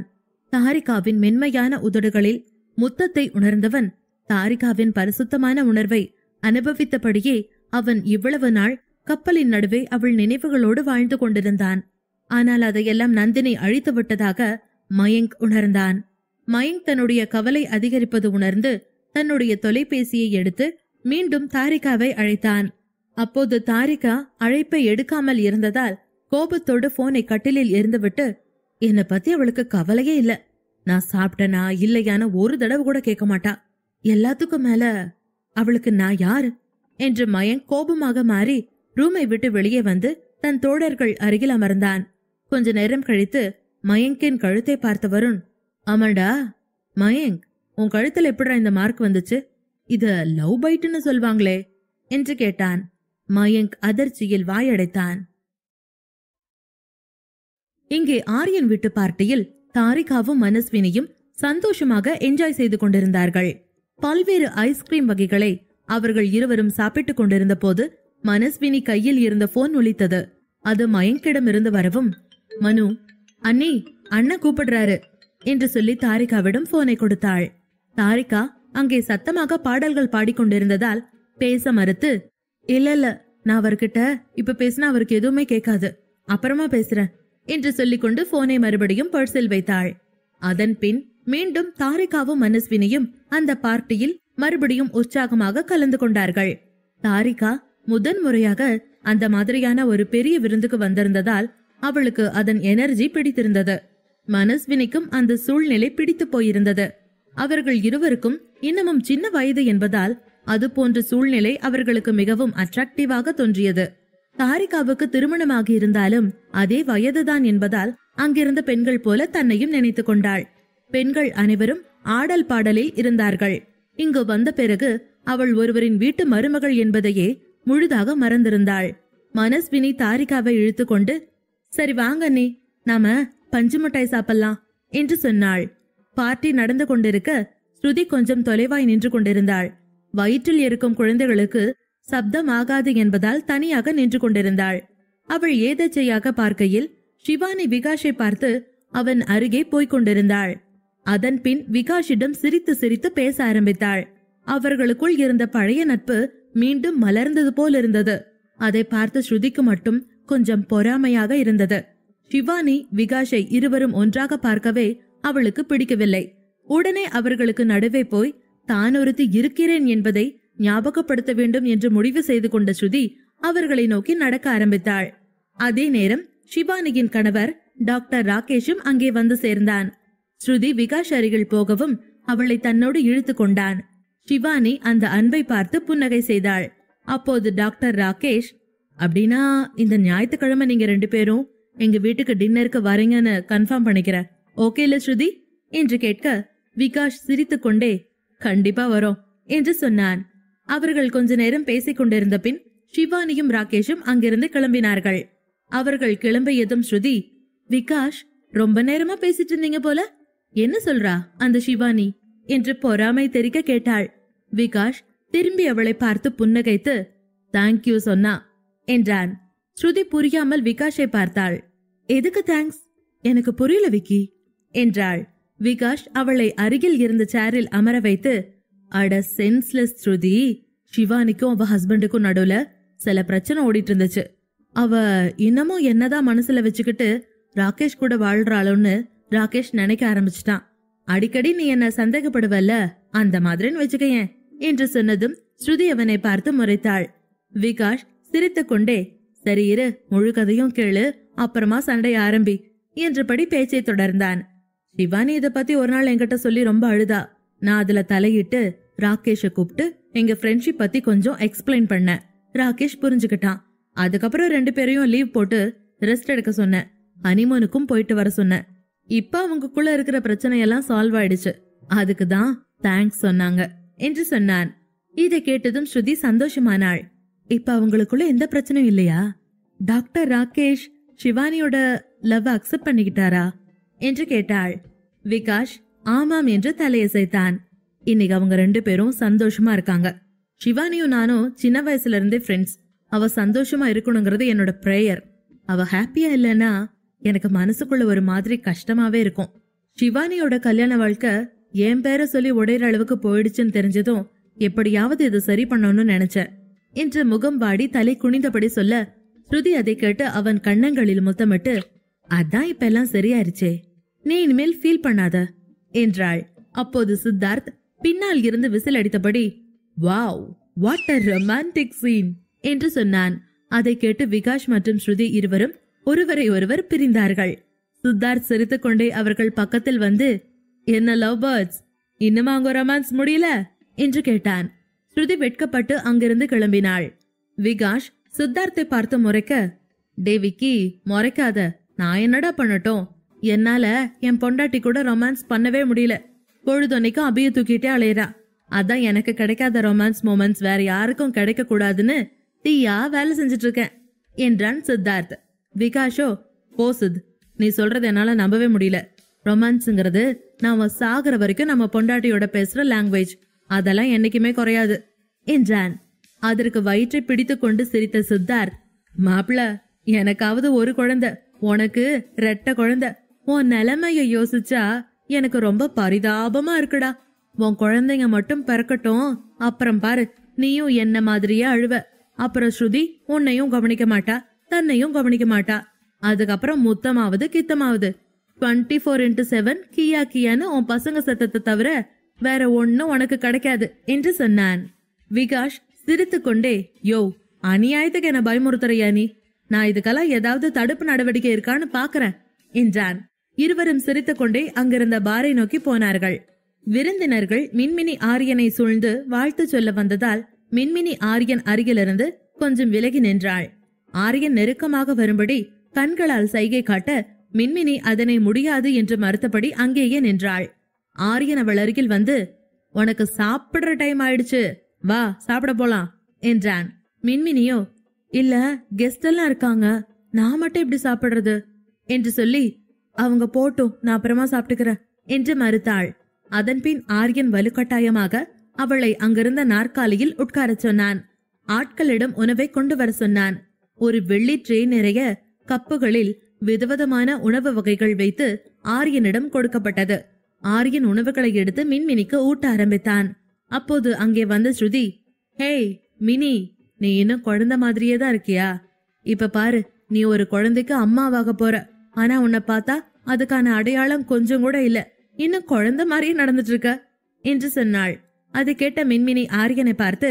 தாரிகாவின் மென்மையான உதடுகளில் முத்தத்தை உணர்ந்தவன் தாரிகாவின் பரிசுத்தமான உணர்வை அனுபவித்தபடியே அவன் இவ்வளவு நாள் கப்பலின் நடுவே அவள் நினைவுகளோடு வாழ்ந்து கொண்டிருந்தான். ஆனால் அதையெல்லாம் நந்தினி அழித்து விட்டதாக மயங்க் உணர்ந்தான். மயங்க் தன்னுடைய கவலை அதிகரிப்பது உணர்ந்து தன்னுடைய தொலைபேசியை எடுத்து மீண்டும் தாரிகாவை அழைத்தான். அப்போது தாரிகா அழைப்பை எடுக்காமல் இருந்ததால் கோபத்தோடு போனை கட்டிலில் எறிந்துவிட்டு, என்னை பத்தி அவளுக்கு கவலையே இல்ல, நான் சாப்பிட்டனா இல்லையான ஒரு தடவை கூட கேட்க மாட்டா, எல்லாத்துக்கும் மேல அவளுக்கு நான் யாரு என்று மயங்க் கோபமாக மாறி ரூமை விட்டு வெளியே வந்து தன் தோழர்கள் அருகில் அமர்ந்தான். கொஞ்ச நேரம் கழித்து மயங்கின் கழுத்தை பார்த்த வருண், ஆமாண்டா மயங்க், உன் கழுத்துல எப்படா இந்த மார்க் வந்துச்சு? இத லவ் பைட்னு சொல்வாங்களே என்று கேட்டான். மயங்க் அதிர்ச்சியில் வாயடைத்தான். இங்கே ஆரியன் வீட்டு பார்ட்டியில் தாரிகாவும் மனஸ்வினியும் சந்தோஷமாக என்ஜாய் செய்து கொண்டிருந்தார்கள். பல்வேறு ஐஸ்கிரீம் வகைகளை அவர்கள் இருவரும் சாப்பிட்டுக் கொண்டிருந்த போது மனஸ்வினி கையில் இருந்த போன் ஒலித்தது. அது மயங்கிடம் இருந்து வரவும், மனு, அண்ணி, அண்ணன் கூப்பிடுறாரு என்று சொல்லி தாரிகாவிடம் போனை கொடுத்தாள். தாரிகா அங்கே சத்தமாக பாடல்கள் பாடிக்கொண்டிருந்ததால் பேச மறுத்து, இல்ல நான் அவர்கிட்ட இப்ப பேசினா அவருக்கு எதுவுமே கேட்காது, அப்புறமா பேசுறேன் என்று சொல்லிக்கொண்டு போனை மறுபடியும் பர்சில் வைத்தாள். அதன் பின் மீண்டும் தாரிகாவும் மனஸ்வினியும் அந்த பார்ட்டியில் மறுபடியும் உற்சாகமாக கலந்து கொண்டார்கள். தாரிகா முதன் முறையாக அந்த மாதிரியான ஒரு பெரிய விருந்துக்கு வந்திருந்ததால் அவளுக்கு அதன் எனர்ஜி பிடித்திருந்தது. மனஸ்வினிக்கும் அந்த சூழ்நிலை பிடித்து போயிருந்தது. அவர்கள் இருவருக்கும் இன்னமும் சின்ன வயது என்பதால் அது போன்ற சூழ்நிலை அவர்களுக்கு மிகவும் அட்ராக்டிவாக தோன்றியது. தாரிகாவுக்கு திருமணமாகி இருந்தாலும் அதே வயதுதான் என்பதால் அங்கிருந்த பெண்கள் போல தன்னையும் நினைத்து கொண்டாள். பெண்கள் அனைவரும் ஆடல் பாடலில் இருந்தார்கள். இங்கு வந்த பிறகு அவள் ஒருவரின் வீட்டு மருமகள் என்பதையே முழுதாக மறந்திருந்தாள். மனஸ்வினி தாரிகாவை இழுத்து கொண்டு, சரி வாங்க நீ, நாம பஞ்சு மிட்டாய் சாப்பிடலாம் என்று சொன்னாள். பார்ட்டி நடந்து கொண்டிருக்க ஸ்ருதி கொஞ்சம் தொலைவாய் நின்று கொண்டிருந்தாள். வயிற்றில் இருக்கும் குழந்தைகளுக்கு சப்தம் ஆகாது என்பதால் தனியாக நின்று கொண்டிருந்தாள். அவள் ஏதச்சையாக பார்க்கையில் சிவானி விகாஷை பார்த்து அவன் அருகே போய்க் கொண்டிருந்தாள். அதன் பின் விகாஷிடம் சிரித்து சிரித்து பேச ஆரம்பித்தாள். அவர்களுக்குள் இருந்த பழைய நட்பு மீண்டும் மலர்ந்தது போல் இருந்தது. அதை பார்த்து ஸ்ருதிக்கு மட்டும் கொஞ்சம் பொறாமையாக இருந்தது. சிவானி விகாஷை இருவரும் ஒன்றாக பார்க்கவே அவளுக்கு பிடிக்கவில்லை. உடனே அவர்களுக்கு நடுவே போய் தான் ஒருத்தி இருக்கிறேன் என்பதை ஞாபகப்படுத்த வேண்டும் என்று முடிவு செய்து கொண்ட ஸ்ருதி அவர்களை நோக்கி நடக்க ஆரம்பித்தாள். அதே நேரம் சிவானியின் கணவர் டாக்டர் ராகேஷும் அங்கே வந்து சேர்ந்தான். ஸ்ருதி விகாஷ் அருகில் போகவும் அவளை தன்னோடு இழுத்து கொண்டான். சிவானி அந்த அன்பை பார்த்து புன்னகை செய்தாள். அப்போது டாக்டர் ராகேஷ், அப்படின்னா இந்த ஞாயிற்றுக்கிழமை நீங்க 2 பேரும் எங்க வீட்டுக்கு டின்னருக்கு வரீங்கன்னு கன்ஃபார்ம் பண்ணிக்கிறேன், ஓகே இல்ல ஸ்ருதி என்று கேட்க விகாஷ் சிரித்துக் கொண்டே கண்டிப்பா வரோம் என்று சொன்னான். அவர்கள் கொஞ்ச நேரம் பேசிக் கொண்டிருந்த பின் சிவானியும் ராகேஷும் அங்கிருந்து கிளம்பினார்கள். அவர்கள் கிளம்பியதும் ஸ்ருதி, விகாஷ் ரொம்ப நேரமா பேசிட்டு இருந்தீங்க போல. என்ன சொல்றா அந்த சிவானி என்று பொறாமை தெரிக்க கேட்டாள். விகாஷ் திரும்பி அவளை பார்த்து புன்னகைத்து தேங்க்யூ சொன்னா என்றான். ஸ்ருதி புரியாமல் விகாஷை பார்த்தாள். எதுக்கு தேங்க்ஸ்? எனக்கு புரியல விக்கி என்றாள். விகாஷ் அவளை அருகில் இருந்த சேரில் அமர வைத்து, அட சென்ஸ்லெஸ் ஸ்ருதி, சிவானிக்கும் அவ ஹஸ்பண்டுக்கும் நடுவுல சில பிரச்சனை ஓடிட்டு இருந்துச்சு. அவ இன்னமும் என்னதான் மனசுல வச்சுக்கிட்டு ராகேஷ் கூட வாழ்றாளோன்னு ராகேஷ் நினைக்க ஆரம்பிச்சிட்டான். அடிக்கடி நீ என்ன சந்தேகப்படுவல்ல, அந்த மாதிரின்னு வச்சுக்கையன் என்று சொன்னதும் ஸ்ருதி அவனை பார்த்து முறைத்தாள். விகாஷ் சிரித்துக் கொண்டே, சரி இரு, முழு கதையும் கேளு, அப்புறமா சண்டை ஆரம்பி என்றபடி பேச்சை தொடர்ந்தான். சிவானி இத பத்தி ஒரு நாள் என்கிட்ட சொல்லி ரொம்ப அழுதா. நான் அதுல தலையிட்டு ராகேஷ கூப்பிட்டு எங்க ஃப்ரெண்ட்ஷிப் பத்தி கொஞ்சம் எக்ஸ்பிளைன் பண்ண. ராகேஷ் புரிஞ்சுக்கிட்டான். அதுக்கப்புறம் 2 பேரையும் லீவ் போட்டு ரெஸ்ட் எடுக்க சொன்னேன். ஹனிமூனுக்கும் போயிட்டு வர சொன்னேன். இப்ப அவங்களுக்குள்ள இருக்கிற பிரச்சனையெல்லாம் சால்வ் ஆயிடுச்சு. அதுக்குதான் தேங்க்ஸ் சொன்னாங்க என்று சொன்னான். இதை கேட்டதும் ஸ்ருதி சந்தோஷமானாள். இப்ப அவங்களுக்குள்ள எந்த பிரச்சனையும் இல்லையா? டாக்டர் ராகேஷ் சிவானியோட லவ் அக்செப்ட் பண்ணிக்கிட்டாரா என்று கேட்டாள். விகாஷ் ஆமாம் என்று தலையசைத்தான். இன்னைக்கு அவங்க 2 பேரும் சந்தோஷமா இருக்காங்க. சிவானியும் நானும் சின்ன வயசுல இருந்தே ஃப்ரெண்ட்ஸ். அவ சந்தோஷமா இருக்கணுங்கிறது என்னோட பிரேயர். அவ ஹாப்பியா இல்லைன்னா எனக்கு மனசுக்குள்ள ஒரு மாதிரி கஷ்டமாவே இருக்கும். சிவானியோட கல்யாண வாழ்க்கை என் பேரை சொல்லி உடையிற அளவுக்கு போயிடுச்சுன்னு தெரிஞ்சதும் எப்படியாவது இதை சரி பண்ணணும்னு நினைச்சேன் என்று முகம் வாடி தலை குனிந்தபடி சொல்ல, ஸ்ருதி அதை கேட்டு அவன் கண்ணங்களில் முத்தமிட்டு, அதான் இப்ப எல்லாம் சரியாயிருச்சே, நீ இனிமேல் ஃபீல் பண்ணாத என்றாள். அப்போது சித்தார்த் பின்னால் இருந்து விசில் அடித்தபடி, wow, what a romantic scene என்று சொன்னான். அதை கேட்டு விகாஷ் மற்றும் ஸ்ருதி இருவரும் ஒருவரை ஒருவர் பிரிந்தார்கள். சித்தார்த் சிரித்துக் கொண்டே அவர்கள் பக்கத்தில் வந்து, என்ன லவ் பேர்ட்ஸ், இன்னுமா அங்க ரொமான்ஸ் முடியல என்று கேட்டான். ஸ்ருதி வெட்கப்பட்டு அங்கிருந்து கிளம்பினாள். விகாஷ் சித்தார்த்தை பார்த்து முறைக்க, டே விக்கி, முறைக்காத, நான் என்னடா பண்ணட்டும்? என்னால என் பொண்டாட்டி கூட ரொமான்ஸ் பண்ணவே முடியல. பொழுதொன்னைக்கும் அபிய தூக்கிட்டே அலையறா. அதான் எனக்கு கிடைக்காத ரொமான்ஸ் மொமெண்ட்ஸ் வேற யாருக்கும் கிடைக்க கூடாதுன்னு தீயா வேலை செஞ்சுட்டு இருக்கேன் என்றான் சித்தார்த். விகாஷோ, போ சித், நீ சொல்றது என்னால நம்பவே முடியல. ரொமான்ஸ்ங்கிறது நாம சாகுற வரைக்கும் நம்ம பொண்டாட்டியோட பேசுற லாங்குவேஜ். அதெல்லாம் என்னைக்குமே குறையாது என்றான். அதற்கு வயிற்றை பிடித்து கொண்டு சிரித்த சித்தார்த், மாப்பிள, எனக்காவது ஒரு குழந்தை, உனக்கு 2 குழந்தை. உன் நிலைமைய யோசிச்சா எனக்கு ரொம்ப பரிதாபமா இருக்குடா. உன் குழந்தைங்க மட்டும் பிறக்கட்டும், அப்புறம் பாரு, நீயும் என்ன மாதிரியே அழுவ. அப்புறம் ஸ்ருதி உன்னையும் கவனிக்க மாட்டா, தன்னையும் கவனிக்க மாட்டா. அதுக்கப்புறம் முத்தமாவது கித்தமாவது 24x7 கியா கியான்னு உன் பசங்க சத்தத்தை தவிர வேற ஒன்னும் உனக்கு கிடைக்காது என்று சொன்னான். விகாஷ் சிரித்து கொண்டே, யோ, அநியாயத்துக்கு என்ன பயமுறுத்துறியா நீ? நான் இதுக்கெல்லாம் ஏதாவது தடுப்பு நடவடிக்கை இருக்கான்னு பாக்குறேன் என்றான். இருவரும் சிரித்துக் கொண்டே அங்கிருந்த பாரை நோக்கி போனார்கள். விருந்தினர்கள் மின்மினி ஆரியனை சூழ்ந்து வாழ்த்து சொல்ல வந்ததால் மின்மினி ஆரியன் அருகிலிருந்து கொஞ்சம் விலகி நின்றாள். ஆரியன் நெருக்கமாக வரும்படி கண்களால் சைகை காட்ட மின்மினி அதனை முடியாது என்று மறுத்தபடி அங்கேயே நின்றாள். ஆரியன் அவள் அருகில் வந்து, உனக்கு சாப்பிடுற டைம் ஆயிடுச்சு, வா சாப்பிட போலாம் என்றான். மின்மினியோ, இல்ல கெஸ்ட் எல்லாம் இருக்காங்க, நான் மட்டும் எப்படி சாப்பிடுறது என்று சொல்லி, அவங்க போட்டும், நான் அப்புறமா சாப்பிட்டுக்கிறேன் என்று மறுத்தாள். அதன்பின் ஆரியன் வலுக்கட்டாயமாக அவளை அங்கிருந்த நாற்காலியில் உட்காரச் சொன்னான். ஆட்களிடம் உணவை கொண்டு வர சொன்னான். ஒரு வெள்ளி ட்ரே நிறைய கப்புகளில் விதவிதமான உணவு வகைகள் வைத்து ஆரியனிடம் கொடுக்கப்பட்டது. ஆரியன் உணவுகளை எடுத்து மின்மினிக்கு ஊட்ட ஆரம்பித்தான். அப்போது அங்கே வந்த ஸ்ருதி, ஹேய் மினி, நீ இன்னும் குழந்தை மாதிரியே தான் இருக்கியா? இப்ப பாரு, நீ ஒரு குழந்தைக்கு அம்மாவாக போற. ஆனா உன்னை பார்த்தா அதுக்கான அடையாளம் கொஞ்சம் கூட இல்ல, இன்னும் குழந்தை மாதிரியே நடந்துட்டு இருக்க என்று சொன்னாள். அதை கேட்ட மின்மினி ஆரியனை பார்த்து,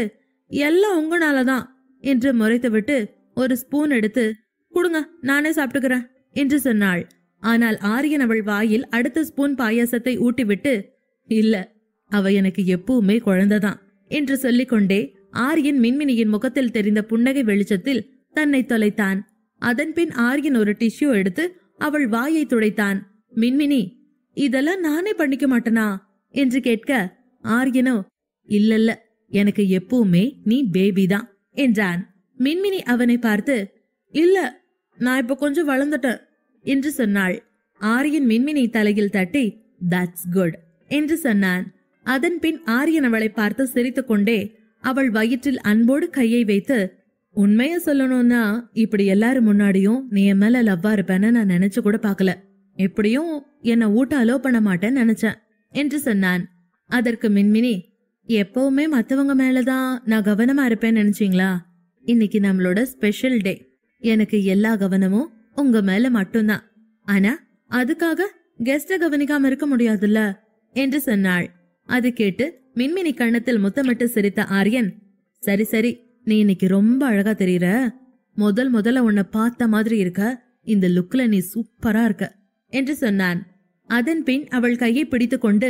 எல்லாம் உங்களாலதான் என்று முறைத்துவிட்டு ஒரு ஸ்பூன் எடுத்து, குடுங்க, நானே சாப்பிட்டுக்கிறேன் என்று சொன்னாள். ஆனால் ஆரியன் அவள் வாயில் அடுத்த ஸ்பூன் பாயாசத்தை ஊட்டிவிட்டு, இல்ல, அவ எனக்கு எப்பவுமே குழந்தைதான் என்று சொல்லிக்கொண்டே ஆரியன் மின்மினியின் முகத்தில் தெரிந்த புன்னகை வெளிச்சத்தில் தன்னை தொலைத்தான். அதன்பின் ஆரியன் ஒரு டிஷ்யூ எடுத்து அவள் வாயை துடைத்தான். மின்மினி, இதெல்லாம் நானே பண்ணிக்க மாட்டனா என்று கேட்க, ஆரியனோ, இல்லல்ல, எனக்கு எப்பவுமே நீ பேபிதான் என்றான். மின்மினி அவனை பார்த்து, இல்ல, நான் இப்ப கொஞ்சம் வளர்ந்துட்டேன் என்று சொன்னாள். ஆரியன் மின்மினி தலையில் தட்டி தட்ஸ் குட் என்று சொன்னான். அதன் பின் ஆரியன் அவளை பார்த்து சிரித்துக் கொண்டே அவள் வயிற்றில் அன்போடு கையை வைத்து, உண்மைய சொல்லணும்னா இப்படி எல்லாரும் முன்னாடியும் நீ என் மேல லவ்வா இருப்பேன்னு நான் நினைச்சு கூட பாக்கல. எப்படியும் என்ன ஊட்ட அலோ பண்ண மாட்டேன்னு நினைச்சேன் என்று சொன்னான். அதற்கு மின்மினி, எப்பவுமே மத்தவங்க மேலதான் நான் கவனமா இருப்பேன்னு நினைச்சீங்களா? இன்னைக்கு நம்மளோட ஸ்பெஷல் டே. எனக்கு எல்லா கவனமும் உங்க மேல மட்டும்தான். ஆனா அதுக்காக கெஸ்ட கவனிக்காம இருக்க முடியாதுல்ல என்று சொன்னாள். அது கேட்டு மின்மினி கண்ணத்தில் முத்தமிட்டு சிரித்த ஆரியன், சரி சரி, நீ இன்னைக்கு ரொம்ப அழகா தெரியற. முதல்ல உன்னை பார்த்த மாதிரி இருக்க. இந்த லுக்ல நீ சூப்பரா இருக்க என்று சொன்னான். அதன் பின் அவள் கையை பிடித்து கொண்டு,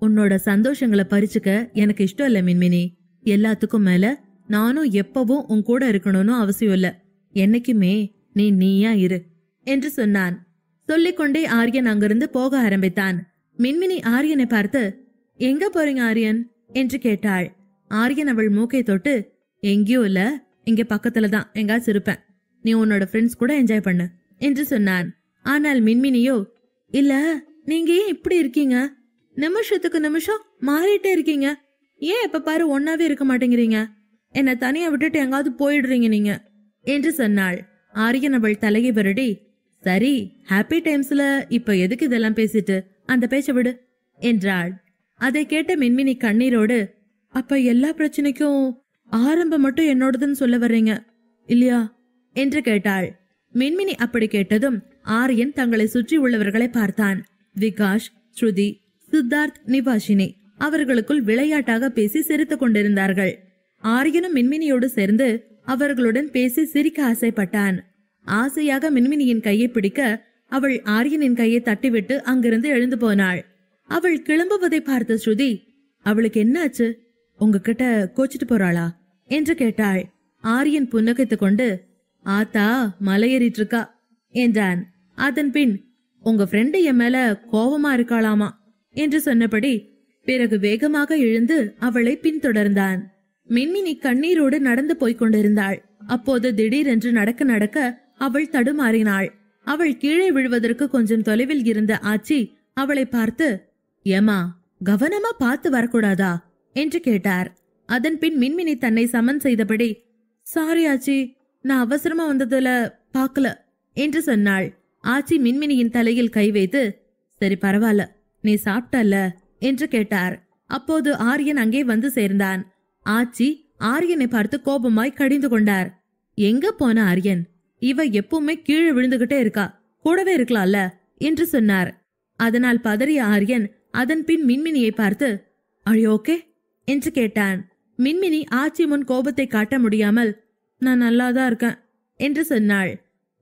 உன்னோட சந்தோஷங்களை பறிச்சுக்க எனக்கு இஷ்டம் இல்ல மின்மினி. எல்லாத்துக்கும் மேல நானும் எப்பவும் உன் கூட இருக்கணும்னு அவசியம் இல்ல. என்னைக்குமே நீயா இரு என்று சொன்னான். சொல்லிக்கொண்டே ஆரியன் அங்கிருந்து போக ஆரம்பித்தான். மின்மினி ஆரியனை பார்த்து, எங்க போறீங்க ஆரியன் என்று கேட்டாள். ஆரியன் அவள் மூக்கை தொட்டு, எங்கேயும் இல்ல, இங்க பக்கத்துலதான் எங்காச்சும் இருப்பேன். நீ உன்னோட ஃப்ரெண்ட்ஸ் கூட என்ஜாய் பண்ணு என்று சொன்னான். ஆனால் மின்மினியோ, இல்ல, நீங்க ஏன் இப்படி இருக்கீங்க? நிமிஷத்துக்கு நிமிஷம் மாறிட்டே இருக்கீங்க. ஏன் எப்ப பாரு ஒன்னாவே இருக்க மாட்டேங்கிறீங்க? என்ன தனியா விட்டுட்டு எங்காவது போயிடுறீங்க நீங்க என்று சொன்னாள். ஆரியன் அவள் தலையை வருடி, சரி, ஹாப்பி டைம்ஸ்ல இப்ப எதுக்கு இதெல்லாம் பேசிட்டு, அந்த பேச்ச விடு என்றாள். அதை கேட்ட மின்மினி கண்ணீரோடு, அப்ப எல்லா பிரச்சனைக்கும் ஆரம்பம் மட்டும் என்னோடதுன்னு சொல்ல வர்றீங்க இல்லையா என்று கேட்டாள். மின்மினி அப்படி கேட்டதும் ஆரியன் தங்களை சுற்றி உள்ளவர்களை பார்த்தான். விகாஷ், ஸ்ருதி, சித்தார்த், நிவாஷினி அவர்களுக்குள் விளையாட்டாக பேசி சிரித்துக் கொண்டிருந்தார்கள். ஆரியனும் மின்மினியோடு சேர்ந்து அவர்களுடன் பேசி சிரிக்க ஆசைப்பட்டான். ஆசையாக மின்மினியின் கையை பிடிக்க அவள் ஆரியனின் கையை தட்டிவிட்டு அங்கிருந்து எழுந்து போனாள். அவள் கிளம்புவதை பார்த்த ஸ்ருதி, அவளுக்கு என்ன ஆச்சு? உங்ககிட்ட கோச்சிட்டு போறாளா என்று கேட்டாள். ஆரியன் புன்னகைத்துக் கொண்டு, ஆத்தா மலையேறிட்டு இருக்கா என்றான். அதன் பின், உங்க ஃப்ரெண்டு என் மேல கோபமா இருக்காளாமா என்று சொன்னபடி பிறகு வேகமாக எழுந்து அவளை பின்தொடர்ந்தான். மின்மினி கண்ணீரோடு நடந்து போய்க் கொண்டிருந்தாள். அப்போது திடீரென்று நடக்க நடக்க அவள் தடுமாறினாள். அவள் கீழே விழுவதற்கு கொஞ்சம் தொலைவில் இருந்த ஆச்சி அவளை பார்த்து, ஏமா, கவனமா பார்த்து வரக்கூடாதா என்று கேட்டார். அதன் பின் மின்மினி தன்னை சமன் செய்தபடி, சாரி ஆச்சி, நான் அவசரமா வந்ததுல பாக்கல என்று சொன்னாள். ஆச்சி மின்மினியின் தலையில் கை வைத்து, சரி பரவாயில்ல, நீ சாப்பிட்டல்ல என்று கேட்டார். அப்போது ஆரியன் அங்கே வந்து சேர்ந்தான். ஆச்சி ஆரியனை பார்த்து கோபமாய் கடிந்து கொண்டார். எங்க போன ஆரியன்? இவ எப்பவுமே கீழே விழுந்துகிட்டே இருக்கா, கூடவே இருக்கலாம்ல என்று சொன்னார். அதனால் பதறிய ஆரியன் அதன் பின் மின்மினியை பார்த்து, are you okay என்று கேட்டான். மின்மினி ஆச்சி முன் கோபத்தை காட்ட முடியாமல், நான் நல்லாதான் இருக்கேன் என்று சொன்னாள்.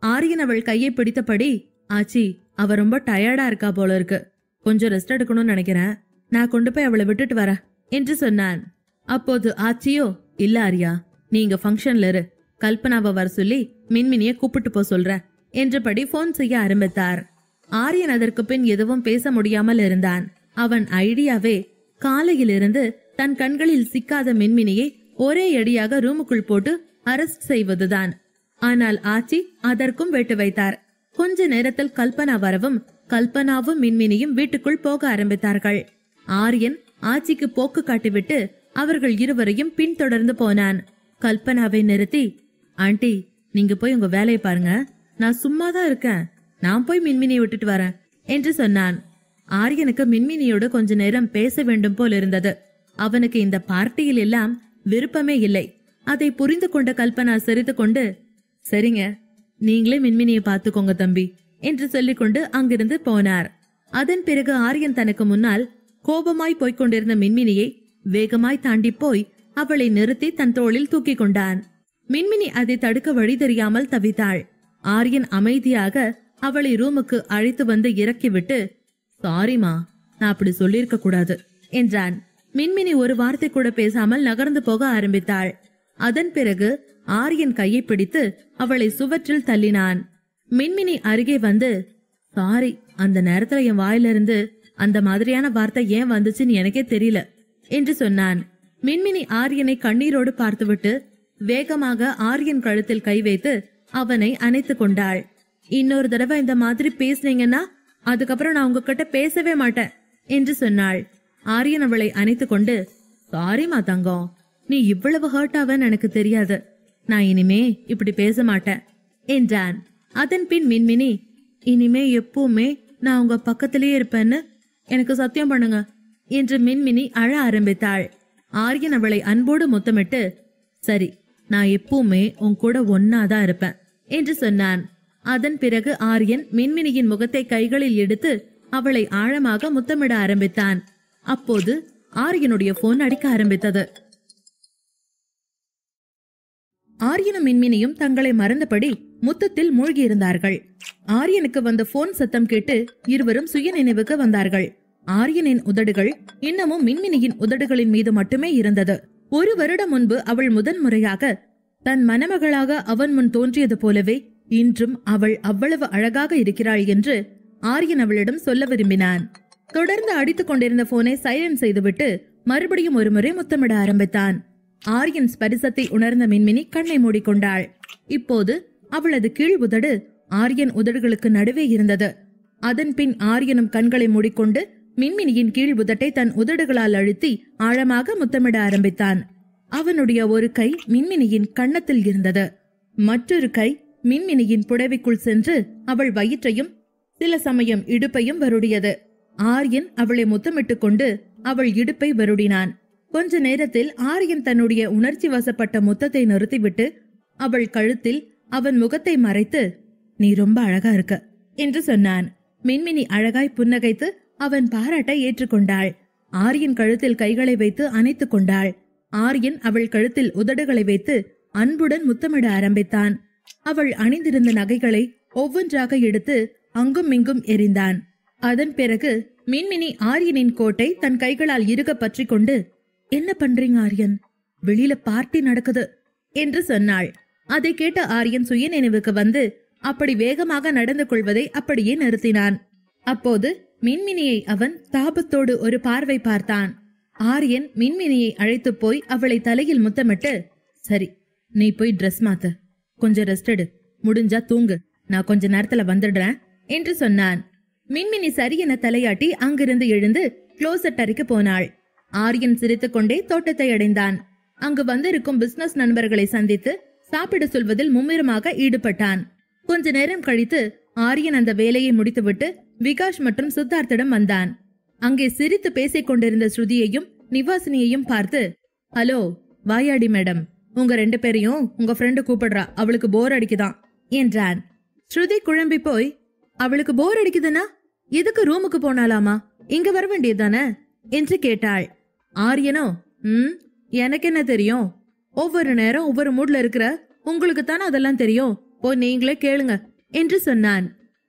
ஆரியன் அவள் கையை பிடித்தபடி, ஆச்சி, அவ ரொம்ப டயர்டா இருக்கா போல இருக்கு, கொஞ்சம் ரெஸ்ட் எடுக்கணும்னு நினைக்கிறேன், நான் கொண்டு போய் அவளை விட்டுட்டு வரேன் என்று சொன்னான். அப்போது ஆச்சியோ, இல்ல ஆரியா, நீங்க ஃபங்க்ஷன்ல இரு, கல்பனாவை வர சொல்லி மின்மினிய கூப்பிட்டு போ சொல்ற என்றபடி போன் செய்ய ஆரம்பித்தார். ஆரியன் அதற்கு பின் எதுவும் பேச முடியாமல் இருந்தான். அவன் ஐடியாவே காலையிலிருந்து தன் கண்களில் சிக்காத மின்மினியை ஒரே அடியாக ரூமுக்குள் போட்டு அரெஸ்ட் செய்வதுதான். ஆனால் ஆச்சி அதற்கும் வெட்டு வைத்தார். கொஞ்ச நேரத்தில் கல்பனா வரவும் கல்பனாவும் மின்மினியும் வீட்டுக்குள் போக ஆரம்பித்தார்கள். ஆரியன் ஆச்சிக்கு போக்கு காட்டிவிட்டு அவர்கள் இருவரையும் பின்தொடர்ந்து போனான். கல்பனாவை நிறுத்தி, ஆண்டி, நீங்க போய் உங்க வேலையை பாருங்க, நான் சும்மாதான் இருக்கேன், நான் போய் மின்மினியை விட்டுட்டு வரேன் என்று சொன்னான். ஆரியனுக்கு மின்மினியோடு கொஞ்ச நேரம் பேச வேண்டும் போல் இருந்தது. அவனுக்கு இந்த பார்ட்டியில் எல்லாம் விருப்பமே இல்லை. அதை புரிந்து கொண்ட கல்பனா சிரித்து கொண்டு, சரிங்க, நீங்களே மின்மினியை பார்த்துக்கோங்க தம்பி என்று சொல்லிக்கொண்டு அங்கிருந்து போனார். அதன் பிறகு ஆரியன் தனக்கு முன்னால் கோபமாய் போய்கொண்டிருந்த மின்மினியை வேகமாய் தாண்டி போய் அவளை நிறுத்தி தன் தோளில் தூக்கி கொண்டான். மின்மினி அதை தடுக்க வழி தெரியாமல் தவித்தாள். ஆரியன் அமைதியாக அவளை ரூமுக்கு அழைத்து வந்து இறக்கிவிட்டு, சாரிமா, நான் அப்படி சொல்லிருக்க கூடாது என்றான். மின்மினி ஒரு வார்த்தை கூட பேசாமல் நகர்ந்து போக ஆரம்பித்தாள். அதன் பிறகு ஆரியன் கையை பிடித்து அவளை சுவற்றில் தள்ளினான். மின்மினி அருகே வந்து, சாரி, அந்த நேரத்துல என் வாயிலிருந்து அந்த மாதிரியான வார்த்தை ஏன் வந்துச்சுன்னு எனக்கே தெரியல என்று சொன்னான். மின்மினி ஆரியனை கண்ணீரோடு பார்த்துவிட்டு வேகமாக ஆரியன் கழுத்தில் கை வைத்து அவனை அணைத்து கொண்டாள். இன்னொரு தடவை இந்த மாதிரி பேசுனீங்கன்னா அதுக்கப்புறம் நான் உங்ககிட்ட பேசவே மாட்டேன் என்று சொன்னாள். ஆரியன் அவளை அணைத்து கொண்டு, சாரிமா தங்கம், நீ இவ்வளவு ஹர்ட் ஆவன்னு எனக்கு தெரியாது. நான் இனிமே இப்படி பேச மாட்டேன் என்றான். அதன் பின் மின்மினி, இனிமே எப்பவுமே நான் உங்க பக்கத்திலேயே இருப்பேன்னு எனக்கு சத்தியம் பண்ணுங்க என்று மின்மினி அழ ஆரம்பித்தாள். ஆரியன் அவளை அன்போடு முத்தமிட்டு, சரி, நான் எப்பவுமே உன் கூட ஒன்னாதான் இருப்பேன் என்று சொன்னான். அதன் பிறகு ஆரியன் மின்மினியின் முகத்தை கைகளில் எடுத்து அவளை ஆழமாக முத்தமிட ஆரம்பித்தான். அப்போது ஆரியனுடைய போன் அடிக்க ஆரம்பித்தது. ஆரியனும் மின்மினியும் தங்களை மறந்தபடி முத்தத்தில் மூழ்கியிருந்தார்கள். ஆரியனுக்கு வந்த போன் சத்தம் கேட்டு இருவரும் சுய நினைவுக்கு வந்தார்கள். ஆரியனின் உதடுகள் இன்னமும் மின்மினியின் உதடுகளின் மீது மட்டுமே இருந்தது. 1 வருடம் முன்பு அவள் முதன்முறையாக தன் மணமகளாக அவன் முன் தோன்றியது போலவே இன்றும் அவள் அவ்வளவு அழகாக இருக்கிறாள் என்று ஆரியன் அவளிடம் சொல்ல விரும்பினான். தொடர்ந்து அடித்துக் கொண்டிருந்த போனை சைலண்ட் செய்துவிட்டு மறுபடியும் ஒருமுறை முத்தமிட ஆரம்பித்தான். ஆரியன் ஸ்பரிசத்தை உணர்ந்த மின்மினி கண்ணை மூடிக்கொண்டாள். இப்போது அவளது கீழ் உதடு ஆரியன் உதடுகளுக்கு நடுவே இருந்தது. அதன் பின் ஆரியனும் கண்களை மூடிக்கொண்டு மின்மினியின் கீழ் உதட்டை தன் உதடுகளால் அழுத்தி ஆழமாக முத்தமிட ஆரம்பித்தான். அவனுடைய ஒரு கை மின்மினியின் கன்னத்தில் இருந்தது. மற்றொரு கை மின்மினியின் புடவைக்குள் சென்று அவள் வயிற்றையும் சில சமயம் இடுப்பையும் வருடியது. ஆரியன் அவளை முத்தமிட்டுக் கொண்டு அவள் இடுப்பை வருடினான். கொஞ்ச நேரத்தில் ஆரியன் தன்னுடைய உணர்ச்சி வசப்பட்ட முத்தத்தை நிறுத்திவிட்டு அவள் கழுத்தில் அவன் முகத்தை மறைத்து, நீ ரொம்ப அழகா இருக்க என்று சொன்னான். மின்மினி அழகாய் புன்னகைத்து அவன் பாராட்டை ஏற்றுக்கொண்டாள். ஆரியன் கழுத்தில் கைகளை வைத்து அணைத்துக் கொண்டாள். ஆரியன் அவள் கழுத்தில் உதடுகளை வைத்து அன்புடன் முத்தமிட ஆரம்பித்தான். அவள் அணிந்திருந்த நகைகளை ஒவ்வொன்றாக எடுத்து அங்கும் இங்கும் எறிந்தான். அதன் பிறகு மின்மினி ஆரியனின் கோட்டை தன் கைகளால் இறுக பற்றி கொண்டு, என்ன பண்றீங்க ஆரியன், வெளியில பார்ட்டி நடக்குது என்று சொன்னாள். அதை கேட்ட ஆரியன் சுய நினைவுக்கு வந்து அப்படி வேகமாக நடந்து கொள்வதை அப்படியே நிறுத்தினான். அப்போது மின்மினியை அவன் தாபத்தோடு ஒரு பார்வை பார்த்தான். ஆரியன் மின்மினியை அழைத்து போய் அவளை தலையில் முத்தமிட்டு, சரி, நீ போய் ட்ரெஸ் மாத்து, கொஞ்சம் ரெஸ்ட் எடு, முடிஞ்சா தூங்கு, நான் கொஞ்ச நேரத்துல வந்துடுறேன் என்று சொன்னான். மின்மினி சரியென தலையாட்டி அங்கிருந்து எழுந்து க்ளோசட் அறைக்கு போனாள். ஆரியன் சிரித்துக் கொண்டே தோட்டத்தை அடைந்தான். அங்கு வந்திருக்கும் பிசினஸ் நண்பர்களை சந்தித்து சாப்பிட சொல்வதில் மும்முரமாக ஈடுபட்டான். கொஞ்ச நேரம் கழித்து ஆரியன் அந்த வேலையை முடித்துவிட்டு விகாஷ் மற்றும் சித்தார்த்திடம் வந்தான். அங்கே சிரித்து பேசிக் கொண்டிருந்த ஸ்ருதியையும் நிவாசினியையும் பார்த்து, ஹலோ வாயாடி மேடம், உங்க 2 பேரையும் உங்க ஃப்ரெண்டு கூப்பிடுறா, அவளுக்கு போர் அடிக்குதான் என்றான். ஸ்ருதி குழம்பி போய், அவளுக்கு போர் அடிக்குதுன்னா எதுக்கு ரூமுக்கு போனாலாமா, இங்க வர வேண்டியதானே என்று கேட்டாள். ஆரியனோ, எனக்கு என்ன தெரியும், ஒவ்வொரு நேரம் ஒவ்வொரு மூட்ல இருக்கிற உங்களுக்கு தானே அதெல்லாம் தெரியும், போய் நீங்களே கேளுங்க என்று சொன்னான்.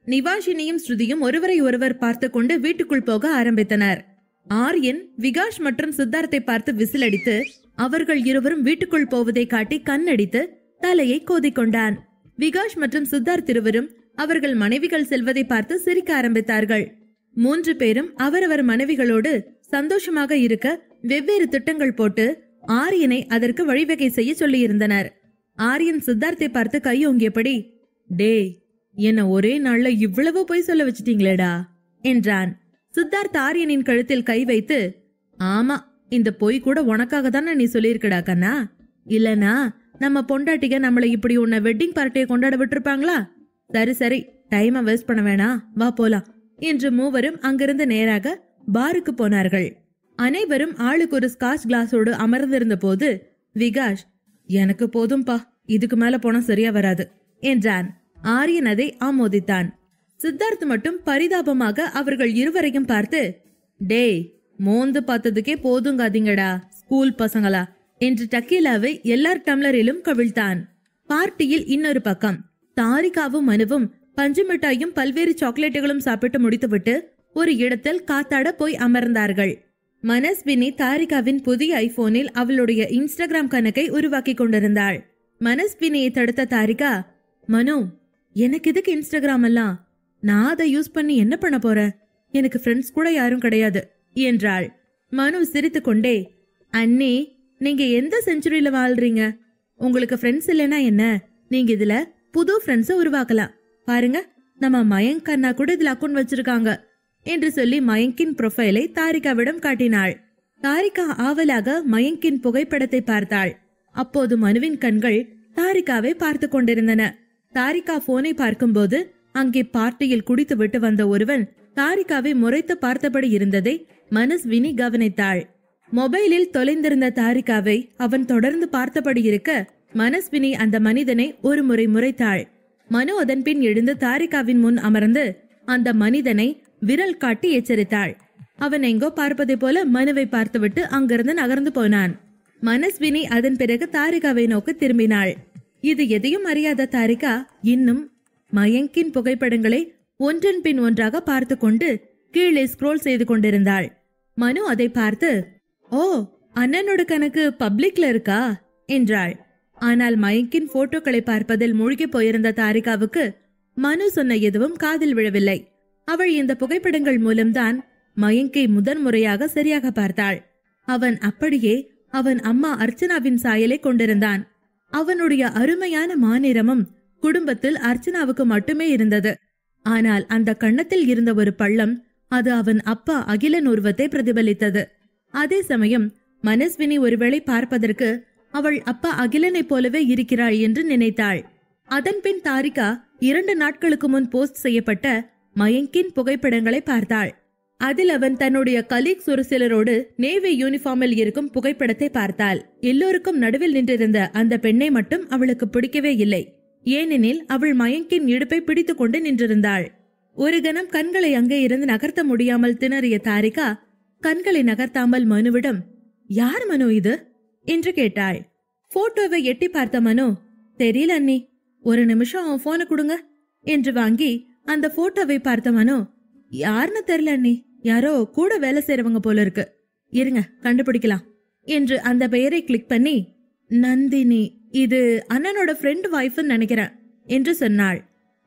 நிவாஷினியும் ஸ்ருதியும் ஒருவரை ஒருவர் பார்த்து கொண்டு வீட்டுக்குள் போக ஆரம்பித்தனர். ஆரியன் விகாஷ் மற்றும் சித்தார்த்தை பார்த்து விசிலடித்து அவர்கள் இருவரும் வீட்டுக்குள் போவதை காட்டி கண்ணடித்து தலையை கோதிக்கொண்டான். விகாஷ் மற்றும் சித்தார்த் இருவரும் அவர்கள் மனைவிகள் செல்வதை பார்த்து சிரிக்க ஆரம்பித்தார்கள். 3 பேரும் அவரவர் மனைவிகளோடு சந்தோஷமாக இருக்க வெவ்வேறு திட்டங்கள் போட்டு ஆரியனை அதற்கு வழிவகை செய்ய சொல்லியிருந்தனர். ஆரியன் சித்தார்த்தை பார்த்து கையோங்கியபடி, டே, என்ன ஒரே நாள்ல இவ்வளவு போய் சொல்ல வச்சிட்டீங்களேடா என்றான். சித்தார்த் ஆரியனின் கழுத்தில் கை வைத்து, ஆமா, இந்த பொய் கூட உனக்காக தானே நீ சொல்லியிருக்கடா கண்ணா, இல்லனா நம்ம பொண்டாட்டிக நம்மளை இப்படி உன்னை வெட்டிங் பார்ட்டியை கொண்டாட விட்டுருப்பாங்களா? சரி சரி, டைமை வேஸ்ட் பண்ண வேணாம், வா போலாம் என்று மூவரும் அங்கிருந்து நேராக பாருக்கு போனார்கள். அனைவரும் ஆளுக்கு ஒரு ஸ்காட்ச் கிளாஸோடு அமர்ந்திருந்த போது விகாஷ், எனக்கு போதும்பா, இதுக்கு மேல போனா சரியா வராது என்றான். ஆரியன் அதை ஆமோதித்தான். சித்தார்த் மட்டும் பரிதாபமாக அவர்கள் இருவரையும் பார்த்து, டேய், மோந்து பார்த்ததுக்கே போதுங்காதீங்கடா ஸ்கூல் பசங்களா என்று டக்கீலாவை எல்லார் டம்ளரிலும் கவிழ்த்தான். பார்ட்டியில் இன்னொரு பக்கம் தாரிகாவும் மனுவும் பஞ்சு மிட்டாயும் பல்வேறு சாக்லேட்டுகளும் சாப்பிட்டு முடித்துவிட்டு ஒரு இடத்தில் காத்தாட போய் அமர்ந்தார்கள். மனஸ்வினி தாரிகாவின் புதிய ஐபோனில் அவளுடைய இன்ஸ்டாகிராம் கணக்கை உருவாக்கி கொண்டிருந்தாள். மனஸ்வினியை தடுத்த தாரிகா, மனு, எனக்கு எதுக்கு இன்ஸ்டாகிராம் எல்லாம், நான் அதை யூஸ் பண்ணி என்ன பண்ண போறேன், எனக்கு ஃப்ரெண்ட்ஸ் கூட யாரும் கிடையாது என்றாள். மனு சிரித்து கொண்டே, அண்ணே, நீங்க எந்த செஞ்சுரியில வாழ்றீங்க, உங்களுக்கு ஃப்ரெண்ட்ஸ் இல்லைன்னா என்ன, நீங்க இதுல புது ஃப்ரெண்ட்ஸை உருவாக்கலாம் பாருங்க, நம்ம மயங்க் அண்ணா கூட இதுல அக்கௌண்ட் வச்சிருக்காங்க என்று சொல்லி மயங்கின் ப்ரொஃபைலை தாரிகாவிடம் காட்டினாள். தாரிகா ஆவலாக மயங்கின் புகைப்படத்தை பார்த்தாள். அப்போது மனுவின் கண்கள் தாரிகாவை பார்த்து கொண்டிருந்தன. தாரிகா போனை பார்க்கும்போது அங்கே பார்ட்டியில் குடித்து விட்டு வந்த ஒருவன் தாரிகாவை முறைத்து பார்த்தபடி இருந்ததை மனஸ்வினி கவனித்தாள். மொபைலில் தொலைந்திருந்த தாரிகாவை அவன் தொடர்ந்து பார்த்தபடி இருக்க மனஸ்வினி அந்த மனிதனை ஒரு முறை முறைத்தாள். மனு அதன் பின் எழுந்து தாரிகாவின் முன் அமர்ந்து அந்த மனிதனை விரல் காட்டி எச்சரித்தாள். அவன் எங்கோ பார்ப்பதை போல மனுவை பார்த்துவிட்டு அங்கிருந்து நகர்ந்து போனான். மனஸ்வினி அதன் பிறகு தாரிகாவை நோக்கி திரும்பினாள். இது எதையும் அறியாத தாரிகா இன்னும் மயங்கின் புகைப்படங்களை ஒன்றன் பின் ஒன்றாக பார்த்து கொண்டு கீழே ஸ்க்ரோல் செய்து கொண்டிருந்தாள். மனு அதை பார்த்து, ஓ, அண்ணனோட கணக்கு பப்ளிக்ல இருக்கா என்றாள். ஆனால் மயங்கின் போட்டோக்களை பார்ப்பதில் மூழ்கி போயிருந்த தாரிகாவுக்கு மனு சொன்ன எதுவும் காதில் விழவில்லை. அவள் இந்த புகைப்படங்கள் மூலம்தான் மயங்கை முதன்முறையாக சரியாக பார்த்தாள். அவன் அப்படியே அவன் அம்மா அர்ச்சனாவின் சாயலை கொண்டிருந்தான். அவனுடைய அருமையான மாநிறமும் குடும்பத்தில் அர்ச்சனாவுக்கு மட்டுமே இருந்தது. ஆனால் அந்த கன்னத்தில் இருந்த ஒரு பள்ளம் அது அவன் அப்பா அகிலன் உருவத்தை பிரதிபலித்தது. அதே சமயம் மனஸ்வினி ஒருவேளை பார்ப்பதற்கு அவள் அப்பா அகிலனை போலவே இருக்கிறாள் என்று நினைத்தாள். அதன் பின் தாரிகா 2 நாட்களுக்கு முன் போஸ்ட் செய்யப்பட்ட மயங்கின் புகைப்படங்களை பார்த்தாள். அதில் அவன் தன்னுடைய கலீக்ஸ் ஒரு சிலரோடு நேவி யூனிஃபார்மில் இருக்கும் புகைப்படத்தை பார்த்தாள். எல்லோருக்கும் நடுவில் நின்றிருந்த அந்த பெண்ணை மட்டும் அவளுக்கு பிடிக்கவே இல்லை. ஏனெனில் அவள் மயங்கின் இடுப்பை பிடித்து கொண்டு நின்றிருந்தாள். ஒரு கணம் கண்களை அங்கே இருந்து நகர்த்த முடியாமல் திணறிய தாரிகா கண்களை நகர்த்தாமல் மனுவிடம், யார் மனு இது என்று கேட்டாள். போட்டோவை எட்டி பார்த்த மனு, தெரியல அண்ணி, ஒரு நிமிஷம் அவன் போனை கொடுங்க என்று வாங்கி அந்த போட்டோவை பார்த்த மனு, யாருன்னு தெரியல அண்ணி, யாரோ கூட வேலை செய்றவங்க போல இருக்கு, இருங்க கண்டுபிடிக்கலாம் என்று அந்த பெயரை கிளிக் பண்ணி, நந்தினி, இது அண்ணனோட ஃப்ரெண்ட் வைஃப்னு நினைக்கிறேன் என்று சொன்னாள்.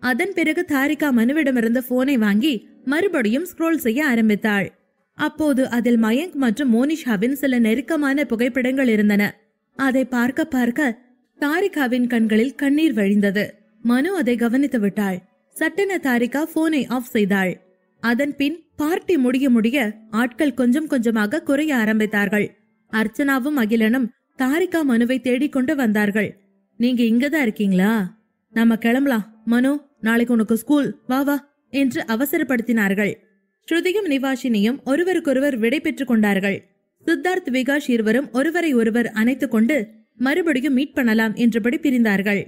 அதன் பிறகு தாரிகா மனுவிடமிருந்து போனை வாங்கி மறுபடியும் ஸ்க்ரோல் செய்ய ஆரம்பித்தாள். அப்போது அதில் மயங்க் மற்றும் மோனிஷாவின் சில நெருக்கமான புகைப்படங்கள் இருந்தன. அதை பார்க்க பார்க்க தாரிகாவின் கண்களில் கண்ணீர் வழிந்தது. மனு அதை கவனித்து விட்டாள். சட்டென தாரிகா போனை ஆஃப் செய்தாள். அதன் பின் பார்ட்டி முடிய முடிய ஆட்கள் கொஞ்சம் கொஞ்சமாக குறைய ஆரம்பித்தார்கள். அர்ச்சனாவும் அகிலனும் தாரிகா மனுவை தேடிக்கொண்டு வந்தார்கள். நீங்க இங்கதான் இருக்கீங்களா? நாம கிளம்பலாம் மனு, நாளைக்கு உனக்கு ஸ்கூல், வா வா என்று அவசரப்படுத்தினார்கள். ஸ்ருதியும் நிவாஷினியும் ஒருவருக்கொருவர் விடை பெற்றுக் கொண்டார்கள். சித்தார்த் விகாஷ் இருவரும் ஒருவரை ஒருவர் அணைத்துக் கொண்டு மறுபடியும் மீட் பண்ணலாம் என்றபடி பிரிந்தார்கள்.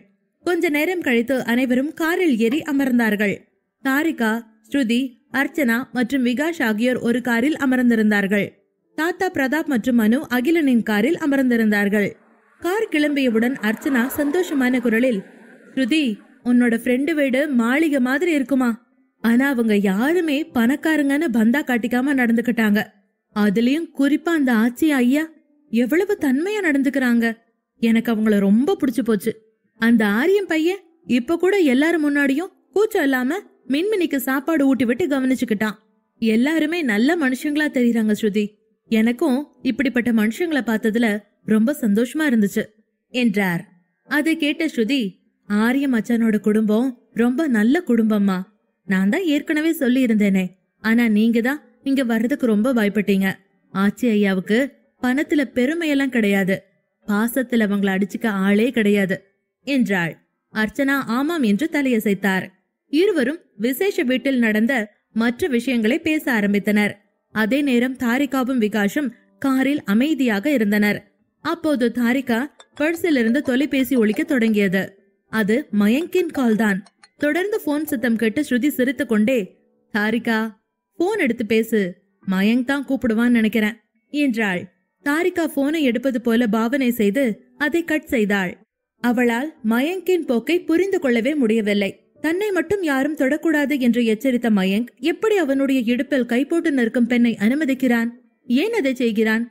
கொஞ்ச நேரம் கழித்து அனைவரும் காரில் ஏறி அமர்ந்தார்கள். தாரிகா, ஸ்ருதி, அர்ச்சனா மற்றும் விகாஷ் ஆகியோர் ஒரு காரில் அமர்ந்திருந்தார்கள். தாத்தா பிரதாப் மற்றும் மனு அகிலனின் காரில் அமர்ந்திருந்தார்கள். கார் கிளம்பியவுடன் அர்ச்சனா சந்தோஷமான குரலில், ஸ்ருதி, உன்னோட ஃப்ரெண்டு வீடு மாளிகை மாதிரி இருக்குமா? ஆனா அவங்க யாருமே பணக்காரங்கன்னு பந்தா காட்டிக்காம நடந்துக்கிட்டாங்க. அதுலயும் குறிப்பா அந்த ஆச்சி ஐயா எவ்வளவு தன்மையா நடந்துக்கிறாங்க. எனக்கு அவங்கள ரொம்ப பிடிச்சு போச்சு. அந்த ஆரியம் பையன் இப்ப கூட எல்லாரும் முன்னாடியும் கூச்சம் இல்லாம மின்மினிக்கு சாப்பாடு ஊட்டி விட்டு கவனிச்சுக்கிட்டான். எல்லாருமே நல்ல மனுஷங்களா தெரியுறாங்க ஸ்ருதி. எனக்கும் இப்படிப்பட்ட மனுஷங்களை பார்த்ததுல ரொம்ப சந்தோஷமா இருந்துச்சு என்றார். அதை கேட்ட ஸ்ருதி, ஆரியம் மச்சானோட குடும்பம் ரொம்ப நல்ல குடும்பம்மா. நான் தான் ஏற்கனவே சொல்லி இருந்தேனே, ஆனா நீங்க தான் இங்க வர்றதுக்கு ரொம்ப பயப்பட்டீங்க. ஆச்சி ஐயாவுக்கு பணத்துல பெருமையெல்லாம் கிடையாது, பாசத்துல அவங்கள அடிச்சுக்க ஆளே கிடையாது என்றாள். அர்ச்சனா ஆமாம் என்று தலையசைத்தார். இருவரும் விசேஷ வீட்டில் நடந்த மற்ற விஷயங்களை பேச ஆரம்பித்தனர். அதே நேரம் தாரிகாவும் விகாஷும் காரில் அமைதியாக இருந்தனர். அப்போது தாரிகா பர்சிலிருந்து தொலைபேசி ஒலிக்க தொடங்கியது. அது மயங்கின் கால் தான். தொடர்ந்து போன் சத்தம் கேட்டு ஸ்ருதி சிரித்து கொண்டே, தாரிகா போன் எடுத்து பேசு, மயங்க் தான் கூப்பிடுவான்னு நினைக்கிறேன் என்றாள். தாரிகா போனை எடுப்பது போல பாவனை செய்து அதை கட் செய்தாள். அவளால் மயங்கின் போக்கை புரிந்து கொள்ளவே முடியவில்லை. தன்னை மட்டும் யாரும் தொடக்கூடாது என்று எச்சரித்த மயங்க் எப்படி அவனுடைய இடுப்பில் கை போட்டு நிற்கும் பெண்ணை அனுமதிக்கிறான்? ஏன் அதை செய்கிறான்?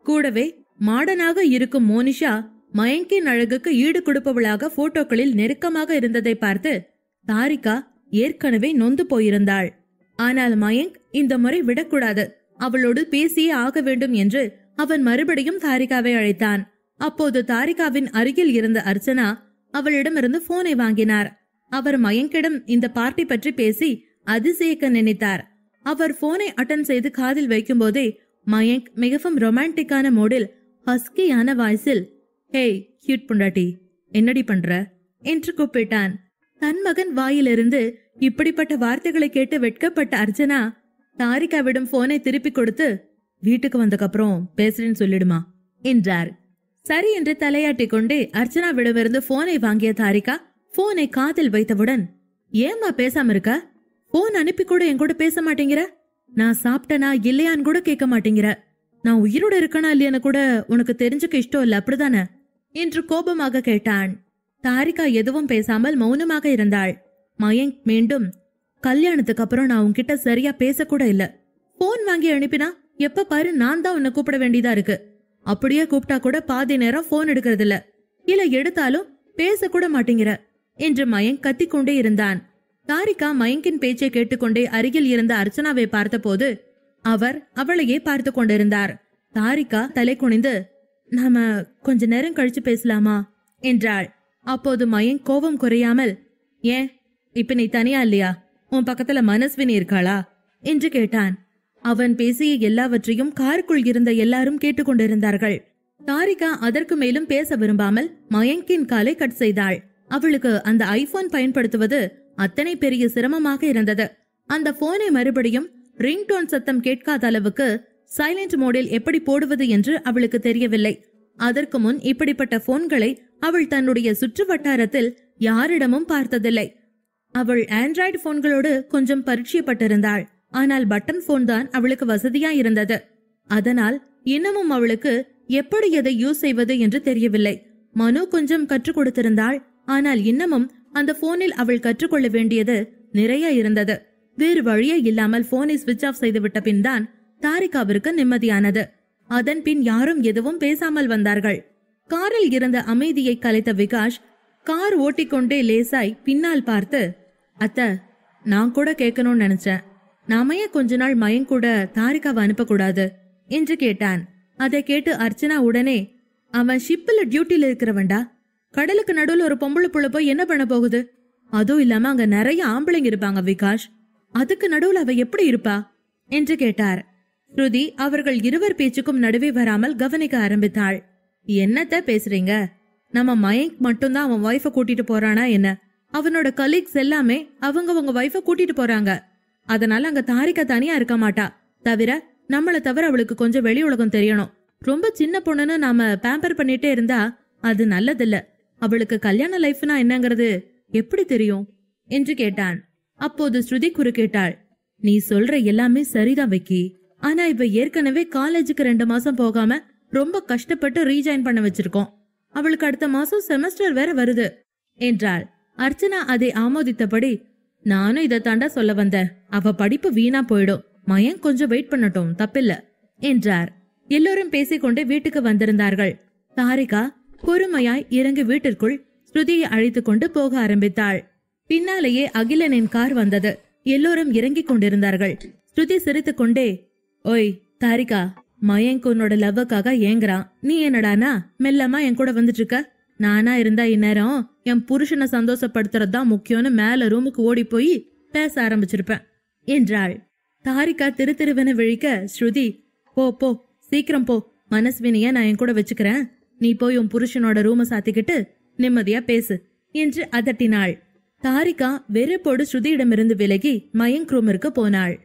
கூடவே மாடனாக இருக்கும் மோனிஷா மயங்கின் அழகுக்கு ஈடு கொடுப்பவளாக போட்டோக்களில் நெருக்கமாக இருந்ததை பார்த்து தாரிகா ஏற்கனவே நொந்து போயிருந்தாள். ஆனால் மயங்க் இந்த முறை விடக்கூடாது, அவளோடு பேசியே ஆக வேண்டும் என்று அவன் மறுபடியும் தாரிகாவை அழைத்தான். அப்போது தாரிகாவின் அருகில் இருந்த அர்ச்சனா அவளிடமிருந்து போனை வாங்கினார். அவர் மயங்கிடம் இந்த பார்ட்டி பற்றி பேசி அதிசயிக்க நினைத்தார். அவர் போனை அட்டன் செய்து காதில் வைக்கும் போதே மயங்க் மிகவும் ரொமான்டிக்கான மோடில் ஹஸ்கியான வாய்ஸில், ஹேய் கியூட் பொண்டாட்டி, என்னடி பண்ற என்று கூப்பிட்டான். தன் மகன் வாயிலிருந்து இப்படிப்பட்ட வார்த்தைகளை கேட்டு வெட்கப்பட்ட அர்ச்சனா தாரிகாவிடம் போனை திருப்பி கொடுத்து, வீட்டுக்கு வந்தக்கப்புறம் பேசுறேன்னு சொல்லிடுமா என்றார். சரி என்று தலையாட்டிக் கொண்டே அர்ச்சனாவிடமிருந்து போனை வாங்கிய தாரிகா போனை காதில் வைத்தவுடன், ஏமா பேசாம இருக்க? போன் அனுப்பி கூட என் கூட பேச மாட்டேங்கிற? நான் சாப்பிட்டனா இல்லையான்னு கூட கேட்க மாட்டேங்கிற. நான் உயிரோட இருக்கனா இல்லையான்னு கூட உனக்கு தெரிஞ்சுக்க இஷ்டம் இல்ல, அப்படிதானே என்று கோபமாக கேட்டான். தாரிகா எதுவும் பேசாமல் மௌனமாக இருந்தாள். மயங்க் மீண்டும், கல்யாணத்துக்கு அப்புறம் நான் உன்கிட்ட சரியா பேசக்கூட இல்ல. போன் வாங்கி அனுப்பினா எப்ப பாரு நான் தான் உன்னை கூப்பிட வேண்டியதா இருக்கு. அப்படியே கூப்பிட்டா கூட பாதி நேரம் போன் எடுக்கிறது இல்ல எடுத்தாலும் பேச கூட மாட்டேங்கிற என்று மயங்க் கத்திக்கொண்டே இருந்தான். தாரிகா மயங்கின் பேச்சை கேட்டுக்கொண்டே அருகில் இருந்த அர்ச்சனாவை பார்த்த போது அவர் அவளையே பார்த்து கொண்டிருந்தார். தாரிகா தலை குனிந்து, நாம கொஞ்ச நேரம் கழிச்சு பேசலாமா என்றாள். அப்போது மயங்க் கோபம் குறையாமல், ஏன் இப்ப நீ தனியா இல்லையா? உன் பக்கத்துல மனஸ்வினி இருக்காளா என்று கேட்டான். அவன் பேசிய எல்லாவற்றையும் காருக்குள் இருந்த எல்லாரும் கேட்டுக்கொண்டிருந்தார்கள். தாரிகா அதற்கு மேலும் பேச விரும்பாமல் மயங்கின் காலை கட் செய்தாள். அவளுக்கு அந்த ஐபோன் பயன்படுத்துவது அத்தனை பெரிய சிரமமாக இருந்தது. அந்த போனை மறுபடியும் ரிங்டோன் சத்தம் கேட்காத அளவுக்கு சைலண்ட் மோடில் எப்படி போடுவது என்று அவளுக்கு தெரியவில்லை. அதற்கு முன் இப்படிப்பட்ட போன்களை அவள் தன்னுடைய சுற்று வட்டாரத்தில் யாரிடமும் பார்த்ததில்லை. அவள் ஆண்ட்ராய்டு போன்களோடு கொஞ்சம் பரிச்சயப்பட்டிருந்தாள். ஆனால் பட்டன் போன் தான் அவளுக்கு வசதியா இருந்தது. அதனால் இன்னமும் அவளுக்கு எப்படி எதை யூஸ் செய்வது என்று தெரியவில்லை. மனு கொஞ்சம் கற்றுக் கொடுத்திருந்தாள். ஆனால் இன்னமும் அந்த போனில் அவள் கற்றுக்கொள்ள வேண்டியது நிறைய இருந்தது. வேறு வழியே இல்லாமல் போனை ஸ்விட்ச் ஆஃப் செய்துவிட்ட பின் தான் தாரிகாவிற்கு நிம்மதியானது. அதன் பின் யாரும் எதுவும் பேசாமல் வந்தார்கள். காரில் இருந்த அமைதியை கலைத்த விகாஷ் கார் ஓட்டிக்கொண்டே லேசாய் பின்னால் பார்த்து, அத்த, நான் கூட கேட்கணும்னு நினைச்சேன், நாமையே கொஞ்ச நாள் மயங்க் கூட தாரிகாவை அனுப்பக்கூடாது என்று கேட்டான். அதை கேட்டு அர்ச்சனா உடனே, அவன் ஷிப்ல டியூட்டில இருக்கிறவன்டா, கடலுக்கு நடுவில் ஒரு பொம்பளை புள்ள போய் என்ன பண்ண போகுது? அதுவும் இல்லாம அங்க நிறைய ஆம்பளைங்க இருப்பாங்க விகாஷ், அதுக்கு நடுவுல அவ எப்படி இருப்பா என்று கேட்டார். ஸ்ருதி அவர்கள் இருவர் பேச்சுக்கும் நடுவே வராமல் கவனிக்க ஆரம்பித்தாள். என்னத்த பேசுறீங்க? நம்ம மயங்க் மட்டும்தான் அவன் வைஃப கூட்டிட்டு போறானா என்ன? அவனோட கலீக்ஸ் எல்லாமே அவங்க வைஃப கூட்டிட்டு போறாங்க. அதனால அங்க தாரிகா தனியா இருக்க மாட்டா. தவிர நம்மள தவிர அவளுக்கு கொஞ்சம் வெளி உலகம் தெரியணும். ரொம்ப சின்ன பொண்ணுன்னு நாம பேம்பர் பண்ணிட்டே இருந்தா அது நல்லதில்ல. அவளுக்கு கல்யாண லைஃப்னா என்னங்கிறது எப்படி தெரியும் என்று கேட்டான். அப்போது ஸ்ருதி குறுக்கிட்டாள். நீ சொல்ற எல்லாமே சரிதான் விக்கி. ஆனா இவ ஏற்கனவே காலேஜுக்கு 2 மாசம் போகாம ரொம்ப கஷ்டப்பட்டு ரீஜாயின் பண்ண வச்சிருக்கோம். அவளுக்கு அடுத்த மாசம் செமஸ்டர் வேற வருது என்றாள். அர்ச்சனா அதை ஆமோதித்தபடி, நானும் இதை தாண்டா சொல்ல வந்தேன். அவ படிப்பு வீணா போயிடும். மயங்க் கொஞ்சம் வெயிட் பண்ணட்டும், தப்பில்ல என்றார். எல்லோரும் பேசிக்கொண்டே வீட்டுக்கு வந்திருந்தார்கள். தாரிகா பொறுமையாய் இறங்கி வீட்டிற்குள் ஸ்ருதியை அழைத்துக் கொண்டு போக ஆரம்பித்தாள். பின்னாலேயே அகிலனின் கார் வந்தது. எல்லோரும் இறங்கிக் கொண்டிருந்தார்கள். ஸ்ருதி சிரித்துக் கொண்டே, ஓய் தாரிகா, மயங்க் உன்னோட லவ்வுக்காக ஏங்குறான். நீ என்னடானா மெல்லமா என் கூட வந்துட்டு இருக்க? நானா இருந்தா இந்நேரம் என் புருஷனை சந்தோஷப்படுத்துறதுதான் முக்கியம்னு மேல ரூமுக்கு ஓடி போய் பேச ஆரம்பிச்சிருப்பேன் என்றாள். தாரிகா திருவென விழிக்க ஸ்ருதி, போ போ சீக்கிரம் போ, மனஸ்வினிய நான் என் கூட வச்சுக்கிறேன். நீ போய் உன் புருஷனோட ரூம சாத்திக்கிட்டு நிம்மதியா பேசு என்று அதட்டினாள். தாரிகா வெறுப்போடு ஸ்ருதியிடமிருந்து விலகி மயங்க் ரூமிற்கு போனாள்.